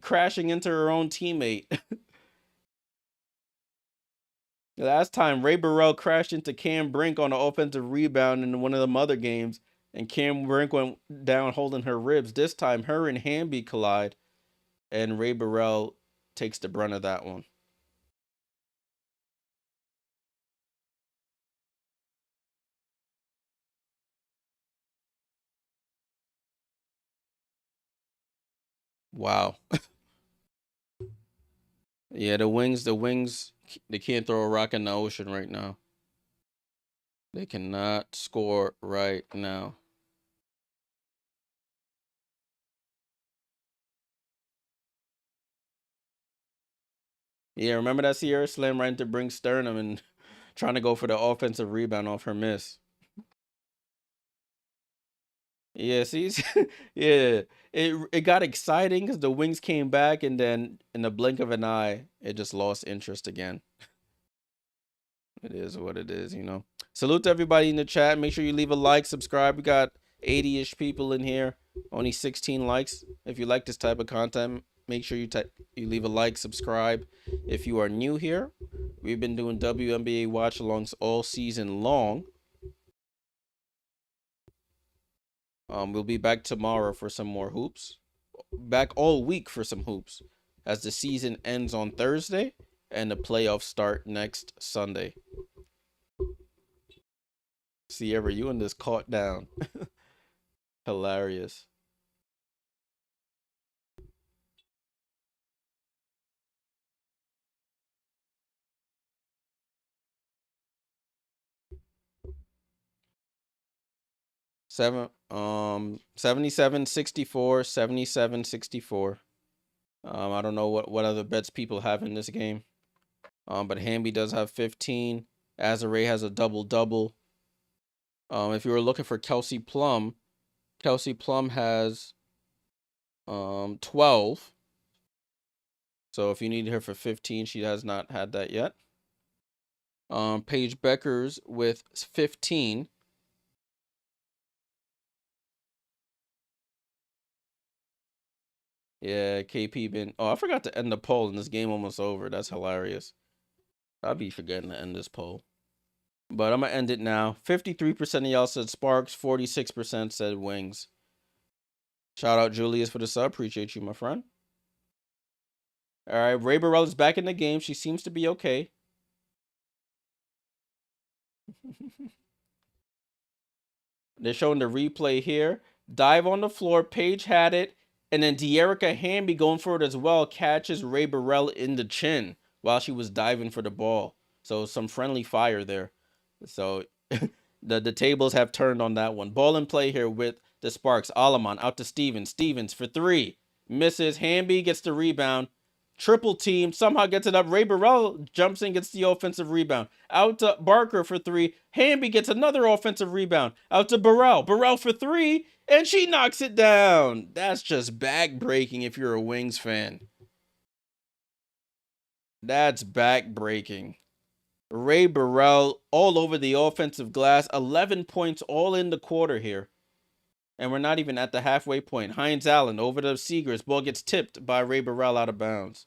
crashing into her own teammate. Last time, Ray Burrell crashed into Cam Brink on an offensive rebound in one of the other games, and Cam Brink went down holding her ribs. This time, her and Hamby collide, and Ray Burrell takes the brunt of that one. Wow. Yeah, the Wings, they can't throw a rock in the ocean right now. They cannot score right now. Yeah, remember that Sierra slam right into Brink Sternum and trying to go for the offensive rebound off her miss. Yeah, see, yeah, it got exciting because the Wings came back, and then in the blink of an eye, it just lost interest again. It is what it is, you know. Salute to everybody in the chat. Make sure you leave a like, subscribe. We got 80-ish people in here. Only 16 likes. If you like this type of content, make sure you leave a like, subscribe. If you are new here, we've been doing WNBA watch-alongs all season long. We'll be back tomorrow for some more hoops. Back all week for some hoops, as the season ends on Thursday and the playoffs start next Sunday. Sierra, you and this caught down. Hilarious. Seven 77-64, 77-64. I don't know what other bets people have in this game. But Hamby does have 15. Azare has a double-double. If you were looking for Kelsey Plum has 12. So if you need her for 15, she has not had that yet. Paige Bueckers with 15. Yeah, KP been. Oh, I forgot to end the poll, and this game almost over. That's hilarious. I'll be forgetting to end this poll. But I'm going to end it now. 53% of y'all said Sparks. 46% said Wings. Shout out Julius for the sub. Appreciate you, my friend. All right, Ray Burrell is back in the game. She seems to be okay. They're showing the replay here. Dive on the floor. Paige had it. And then De'Erica Hamby going for it as well. Catches Ray Burrell in the chin while she was diving for the ball. So some friendly fire there. So the tables have turned on that one. Ball in play here with the Sparks. Alaman out to Stevens. Stevens for three. Misses. Hamby gets the rebound. Triple team. Somehow gets it up. Ray Burrell jumps in, gets the offensive rebound. Out to Barker for three. Hamby gets another offensive rebound. Out to Burrell. Burrell for three. And she knocks it down. That's just back-breaking if you're a Wings fan. That's back-breaking. Ray Burrell all over the offensive glass. 11 points all in the quarter here. And we're not even at the halfway point. Hines Allen over to Seegers. Ball gets tipped by Ray Burrell out of bounds.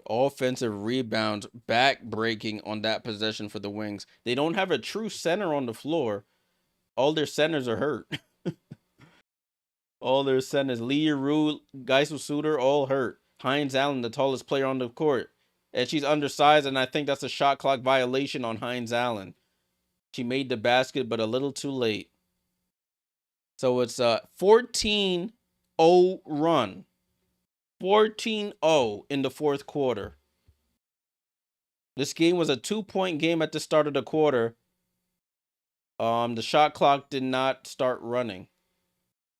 Offensive rebounds, back-breaking on that possession for the Wings. They don't have a true center on the floor. All their centers are hurt. All their centers, Lee Rue, Geisel Suter, all hurt. Hines Allen, the tallest player on the court. And she's undersized, and I think that's a shot clock violation on Hines Allen. She made the basket, but a little too late. So it's a 14-0 run. 14-0 in the fourth quarter. This game was a 2-point game at the start of the quarter. The shot clock did not start running.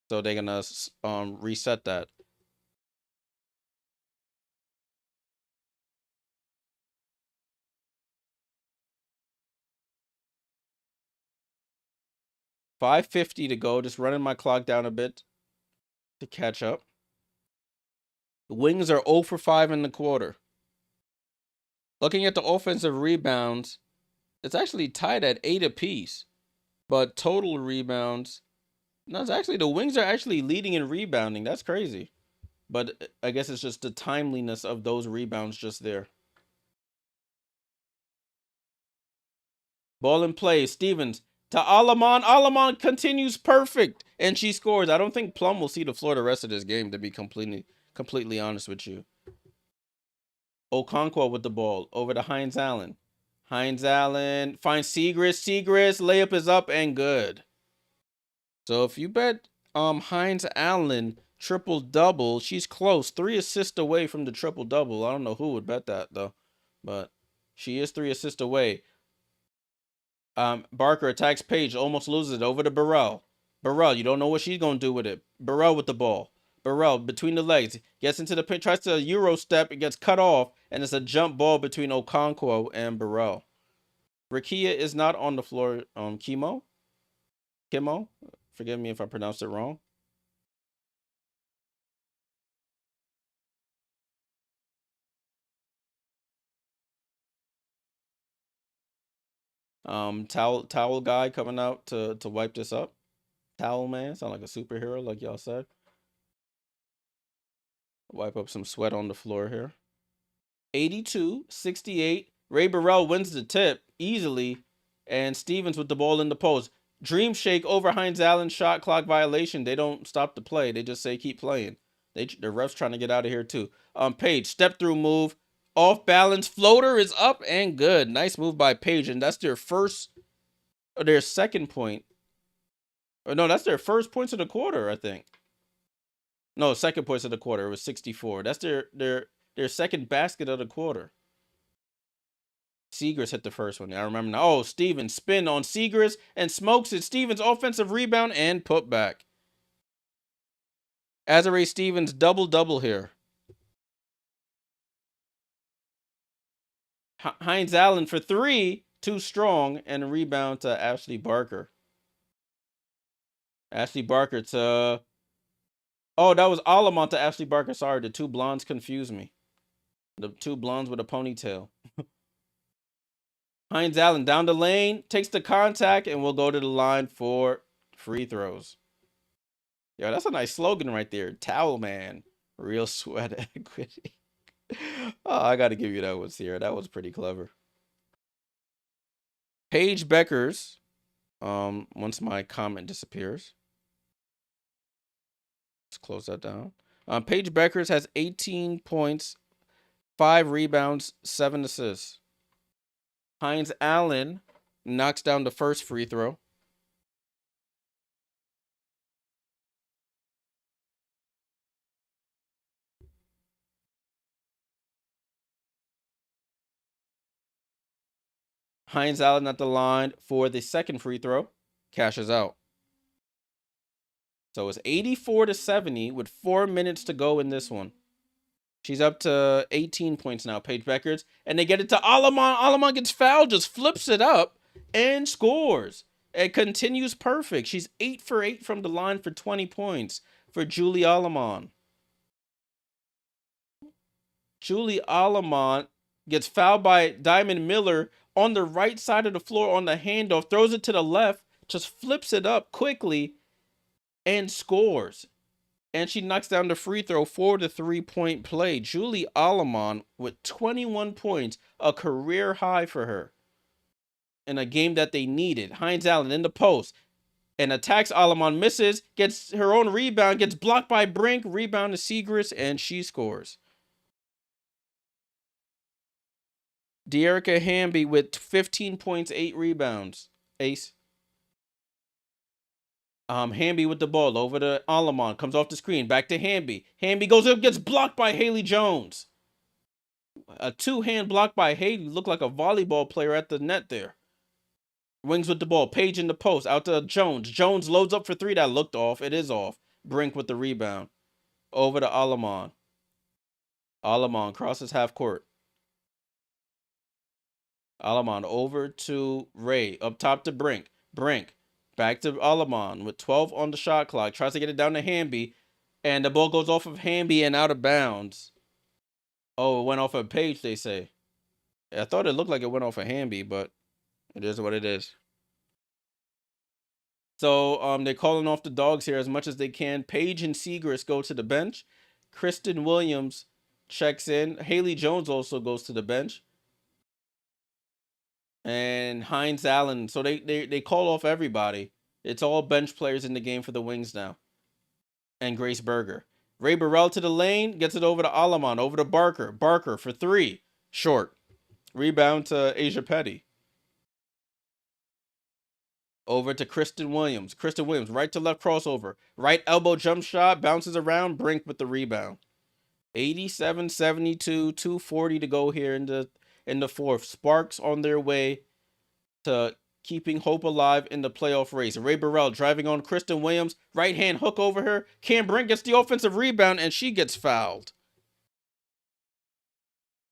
So they're going to reset that. $5:50 to go. Just running my clock down a bit to catch up. The Wings are 0 for 5 in the quarter. Looking at the offensive rebounds, it's actually tied at 8 apiece. But total rebounds, no, it's actually the Wings are actually leading in rebounding. That's crazy. But I guess it's just the timeliness of those rebounds just there. Ball in play. Stevens to Alaman. Alaman continues perfect. And she scores. I don't think Plum will see the floor the rest of this game, to be completely honest with you. Okonkwo with the ball. Over to Hines Allen. Hines Allen finds Segrist. Segrist, layup is up and good. So if you bet Hines Allen triple-double, she's close. 3 assists away from the triple-double. I don't know who would bet that, though. But she is 3 assists away. Barker attacks Paige, almost loses it over to Burrell. Burrell, you don't know what she's going to do with it. Burrell with the ball. Burrell between the legs. Gets into the paint, tries to Euro step. It gets cut off, and it's a jump ball between Okonkwo and Burrell. Rickea is not on the floor. Kimo? Forgive me if I pronounced it wrong. Towel guy coming out to wipe this up. Towel man, sound like a superhero, like y'all said. Wipe up some sweat on the floor here. 82-68. Ray Burrell wins the tip easily, and Stevens with the ball in the post. Dream shake over Hines Allen, shot clock violation. They don't stop the play. They just say keep playing. The refs trying to get out of here too. Paige, step through move. Off balance floater is up and good. Nice move by Paige, and that's their second point. Or no, that's their first points of the quarter, I think. No, second points of the quarter. It was 64. That's their second basket of the quarter. Segrist hit the first one. I remember now. Oh, Stevens spin on Segrist and smokes it. Stevens offensive rebound and put back. Azare Stevens double-double here. Hines Allen for 3, too strong, and a rebound to Ashley Barker. Ashley Barker to... Oh, that was Alamont to Ashley Barker. Sorry, the 2 blondes confused me. The 2 blondes with a ponytail. Hines Allen down the lane, takes the contact, and we'll go to the line for free throws. Yo, that's a nice slogan right there. Towel man. Real sweat equity. Oh, I got to give you that one, Sierra. That was pretty clever. Paige Bueckers. Once my comment disappears. Let's close that down. Paige Bueckers has 18 points, 5 rebounds, 7 assists. Hines Allen knocks down the first free throw. Hines Allen at the line for the second free throw. Cashes out. So it's 84-70 with 4 minutes to go in this one. She's up to 18 points now, Paige Bueckers. And they get it to Alamont. Alamont gets fouled, just flips it up and scores. It continues perfect. She's 8 for 8 from the line for 20 points for Julie Alamont. Julie Alamont gets fouled by Diamond Miller on the right side of the floor on the handoff, throws it to the left, just flips it up quickly, and scores. And she knocks down the free throw for the 3-point play. Julie Alamont with 21 points, a career high for her in a game that they needed. Hines Allen in the post and attacks Alamont, misses, gets her own rebound, gets blocked by Brink, rebound to Segrist, and she scores. De'Erica Hamby with 15 points, 8 rebounds. Ace. Hamby with the ball over to Alamont. Comes off the screen. Back to Hamby. Hamby goes up, gets blocked by Haley Jones. A 2-hand block by Haley. Looked like a volleyball player at the net there. Wings with the ball. Paige in the post. Out to Jones. Jones loads up for 3. That looked off. It is off. Brink with the rebound. Over to Alamont. Alamont crosses half court. Alamont over to Ray. Up top to Brink. Brink. Back to Alamont with 12 on the shot clock. Tries to get it down to Hamby. And the ball goes off of Hamby and out of bounds. Oh, it went off of Paige, they say. I thought it looked like it went off of Hamby, but it is what it is. So they're calling off the dogs here as much as they can. Paige and Segrist go to the bench. Kristen Williams checks in. Haley Jones also goes to the bench. And Hines Allen. So they call off everybody. It's all bench players in the game for the Wings now. And Grace Berger. Ray Burrell to the lane. Gets it over to Alamont. Over to Barker. Barker for 3. Short. Rebound to Asia Petty. Over to Kristen Williams. Kristen Williams, right to left crossover. Right elbow jump shot, bounces around. Brink with the rebound. 87-72, 2:40 to go here in the fourth. Sparks on their way to keeping hope alive in the playoff race. Ray Burrell driving on Kristen Williams. Right hand hook over her. Cam Brink gets the offensive rebound and she gets fouled.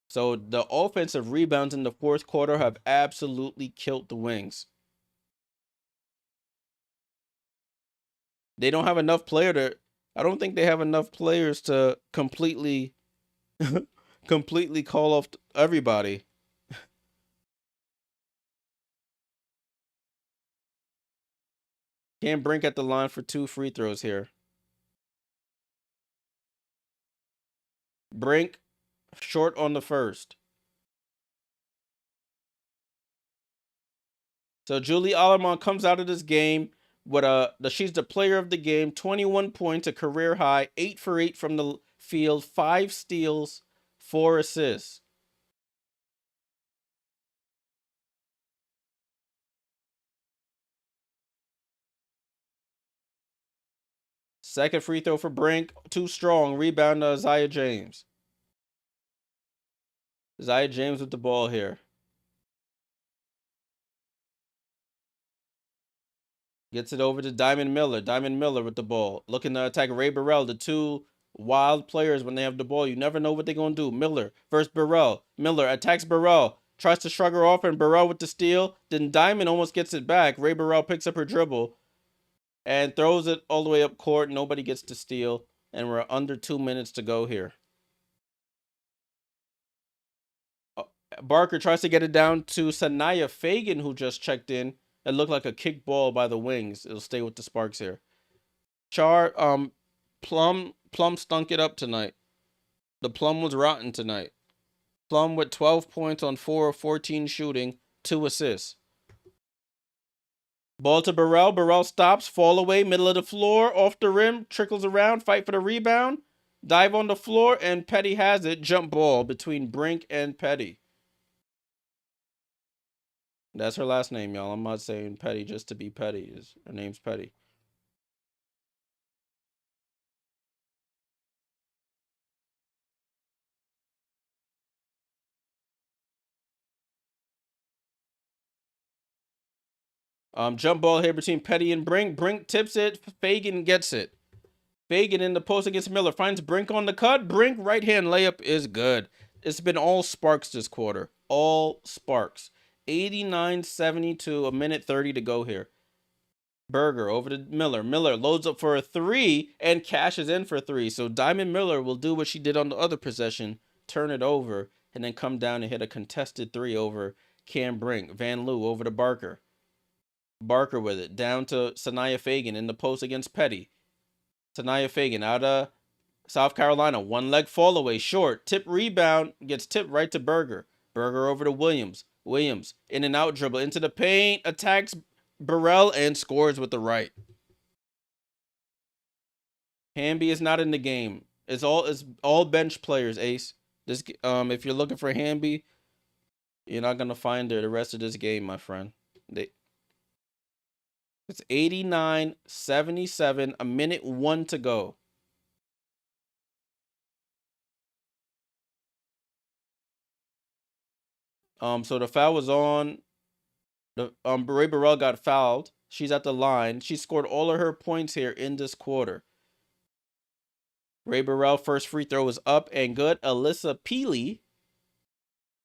So the offensive rebounds in the fourth quarter have absolutely killed the Wings. They don't have enough I don't think they have enough players to completely call off everybody. Cam Brink at the line for 2 free throws here. Brink short on the first. So Julie Allermont comes out of this game with she's the player of the game, 21 points, a career high, 8 for 8 from the field, 5 steals, 4 assists. Second free throw for Brink, too strong. Rebound to Isaiah James. Isaiah James with the ball here. Gets it over to Diamond Miller. Diamond Miller with the ball. Looking to attack Ray Burrell. The two wild players when they have the ball. You never know what they're going to do. Miller versus Burrell. Miller attacks Burrell. Tries to shrug her off and Burrell with the steal. Then Diamond almost gets it back. Ray Burrell picks up her dribble and throws it all the way up court. Nobody gets to steal. And we're under 2 minutes to go here. Barker tries to get it down to Sanaya Fagan, who just checked in. It looked like a kick ball by the Wings. It'll stay with the Sparks here. Plum stunk it up tonight. The Plum was rotten tonight. Plum with 12 points on 4 of 14 shooting, 2 assists. Ball to Burrell. Burrell stops, fall away, middle of the floor, off the rim, trickles around, fight for the rebound, dive on the floor, and Petty has it. Jump ball between Brink and Petty. That's her last name, y'all. I'm not saying Petty just to be petty. Her name's Petty. Jump ball here between Petty and Brink. Brink tips it. Fagan gets it. Fagan in the post against Miller. Finds Brink on the cut. Brink right hand layup is good. It's been all Sparks this quarter. All Sparks. 89-72. A minute 30 to go here. Berger over to Miller. Miller loads up for a 3 and cashes in for 3. So Diamond Miller will do what she did on the other possession. Turn it over and then come down and hit a contested 3 over Cam Brink. Van Loo over to Barker. Barker with it. Down to Sanaya Fagan in the post against Petty. Sanaya Fagan out of South Carolina. One leg fall away. Short. Tip rebound. Gets tipped right to Berger. Berger over to Williams. Williams in and out dribble into the paint. Attacks Burrell and scores with the right. Hamby is not in the game. It's all bench players, Ace. This if you're looking for Hamby, you're not gonna find her the rest of this game, my friend. It's 89-77, a minute 1 to go. So the foul was on. Ray Burrell got fouled. She's at the line. She scored all of her points here in this quarter. Ray Burrell first free throw is up and good. Alyssa Peely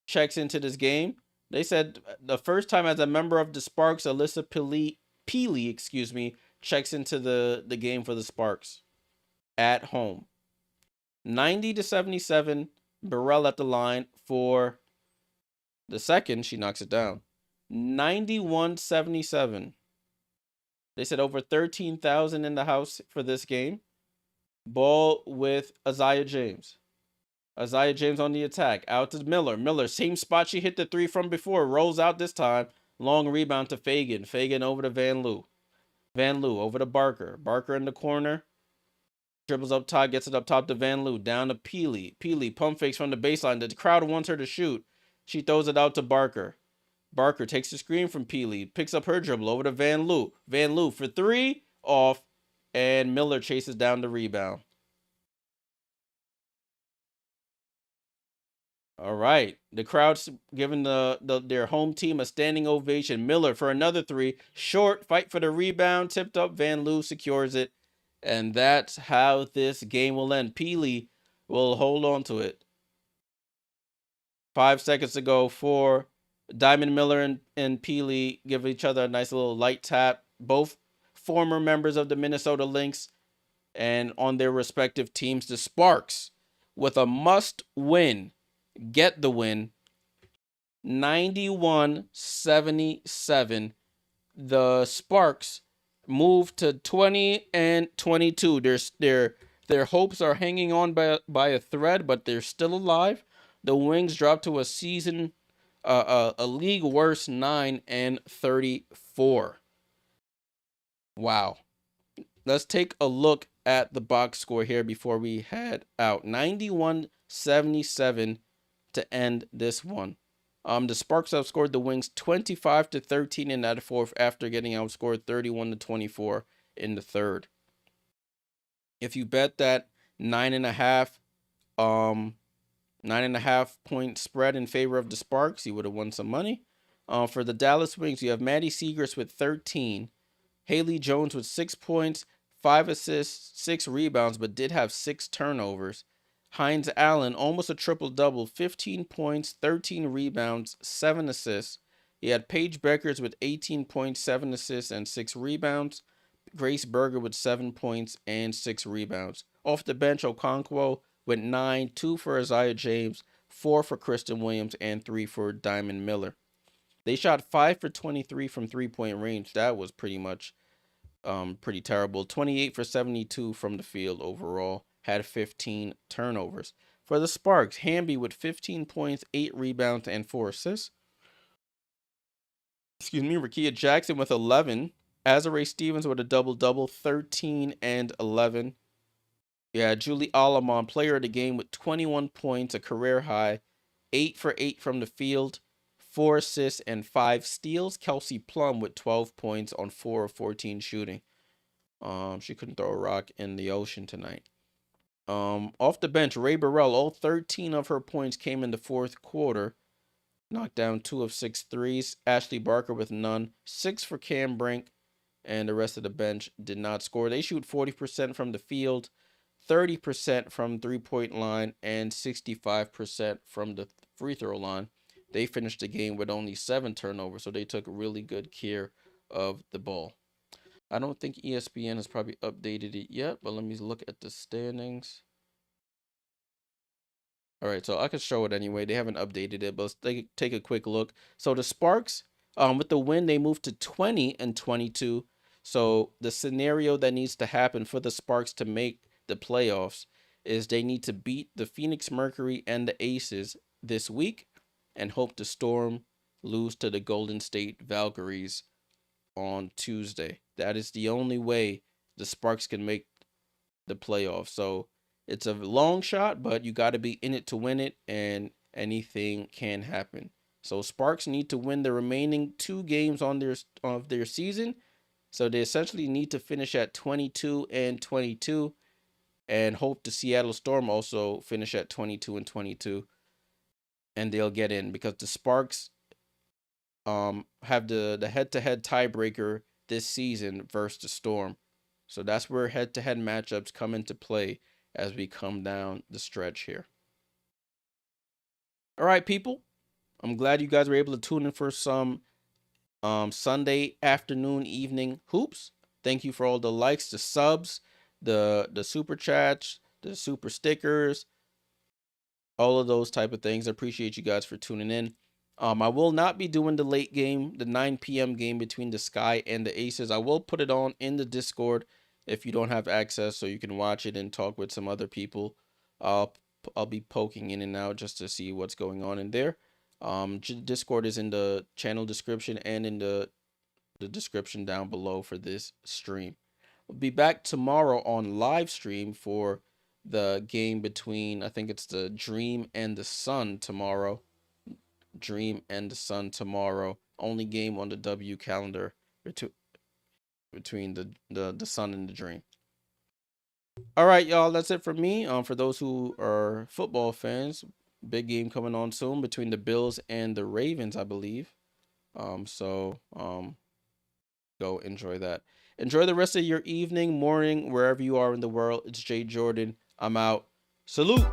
checks into this game. They said the first time as a member of the Sparks, Alyssa Peely, checks into the game for the Sparks at home. 90-77, Burrell at the line for the second. She knocks it down. 91-77. They said over 13,000 in the house for this game. Ball with Isaiah James. Isaiah James on the attack. Out to Miller. Miller, same spot she hit the 3 from before. Rolls out this time. Long rebound to Fagan. Fagan over to Van Loo. Van Loo over to Barker. Barker in the corner. Dribbles up top. Gets it up top to Van Loo. Down to Peely. Peely pump fakes from the baseline. The crowd wants her to shoot. She throws it out to Barker. Barker takes the screen from Peely, picks up her dribble over to Van Loo. Van Loo for three, off, and Miller chases down the rebound. All right. The crowd's giving their home team a standing ovation. Miller for another three. Short, fight for the rebound. Tipped up. Van Loo secures it. And that's how this game will end. Peely will hold on to it. 5 seconds to go for Diamond Miller and Peely give each other a nice little light tap. Both former members of the Minnesota Lynx and on their respective teams. The Sparks with a must win. Get the win. 91-77. The Sparks move to 20-22. Their hopes are hanging on by a thread, but they're still alive. The Wings drop to a league worst 9-34. Wow. Let's take a look at the box score here before we head out. 91-77 to end this one. The Sparks outscored the Wings 25-13 in that fourth after getting outscored 31-24 in the third. If you bet that 9.5 point spread in favor of the Sparks, you would have won some money. For the Dallas Wings, you have Maddie Segrist with 13, Haley Jones with 6 points, 5 assists, 6 rebounds, but did have 6 turnovers. Hines Allen, almost a triple-double, 15 points, 13 rebounds, 7 assists. He had Paige Bueckers with 18 points, 7 assists, and 6 rebounds. Grace Berger with 7 points and 6 rebounds. Off the bench, Okonkwo with 9, 2 for Isaiah James, 4 for Kristen Williams, and 3 for Diamond Miller. They shot 5 for 23 from three-point range. That was pretty terrible. 28 for 72 from the field overall. Had 15 turnovers. For the Sparks, Hamby with 15 points, 8 rebounds, and 4 assists. Rickea Jackson with 11. Azare Stevens with a double-double, 13 and 11. Yeah, Julie Alamon, player of the game with 21 points, a career high, 8 for 8 from the field, 4 assists, and 5 steals. Kelsey Plum with 12 points on 4 of 14 shooting. She couldn't throw a rock in the ocean tonight. Off the bench, Ray Burrell, all 13 of her points came in the fourth quarter. Knocked down 2 of 6 threes. Ashley Barker with none. 6 for Cam Brink. And the rest of the bench did not score. They shoot 40% from the field, 30% from three-point line, and 65% from the free throw line. They finished the game with only 7 turnovers, so they took really good care of the ball. I don't think ESPN has probably updated it yet, but let me look at the standings. All right, so I can show it anyway. They haven't updated it, but let's take a quick look. So the Sparks, with the win, they moved to 20-22. So the scenario that needs to happen for the Sparks to make the playoffs is they need to beat the Phoenix Mercury and the Aces this week and hope the Storm lose to the Golden State Valkyries on Tuesday. That is the only way the Sparks can make the playoffs. So it's a long shot, but you got to be in it to win it, and anything can happen. So Sparks need to win the remaining 2 games of their season. So they essentially need to finish at 22-22 and hope the Seattle Storm also finish at 22-22, and they'll get in because the Sparks have the head-to-head tiebreaker this season versus the Storm. So that's where head-to-head matchups come into play as we come down the stretch here. All right, people. I'm glad you guys were able to tune in for some Sunday afternoon, evening hoops. Thank you for all the likes, the subs, the super chats, the super stickers, all of those type of things. I appreciate you guys for tuning in. I will not be doing the late game, the 9 p.m. game between the Sky and the Aces. I will put it on in the Discord if you don't have access, so you can watch it and talk with some other people. I'll be poking in and out just to see what's going on in there. Discord is in the channel description and in the description down below for this stream. We'll be back tomorrow on live stream for the game between, I think it's the Dream and the Sun tomorrow. Dream and the Sun tomorrow. Only game on the W calendar between the Sun and the Dream. All right, y'all. That's it for me. For those who are football fans, big game coming on soon between the Bills and the Ravens, I believe. Go enjoy that. Enjoy the rest of your evening, morning, wherever you are in the world. It's Jay Jordan. I'm out. Salute.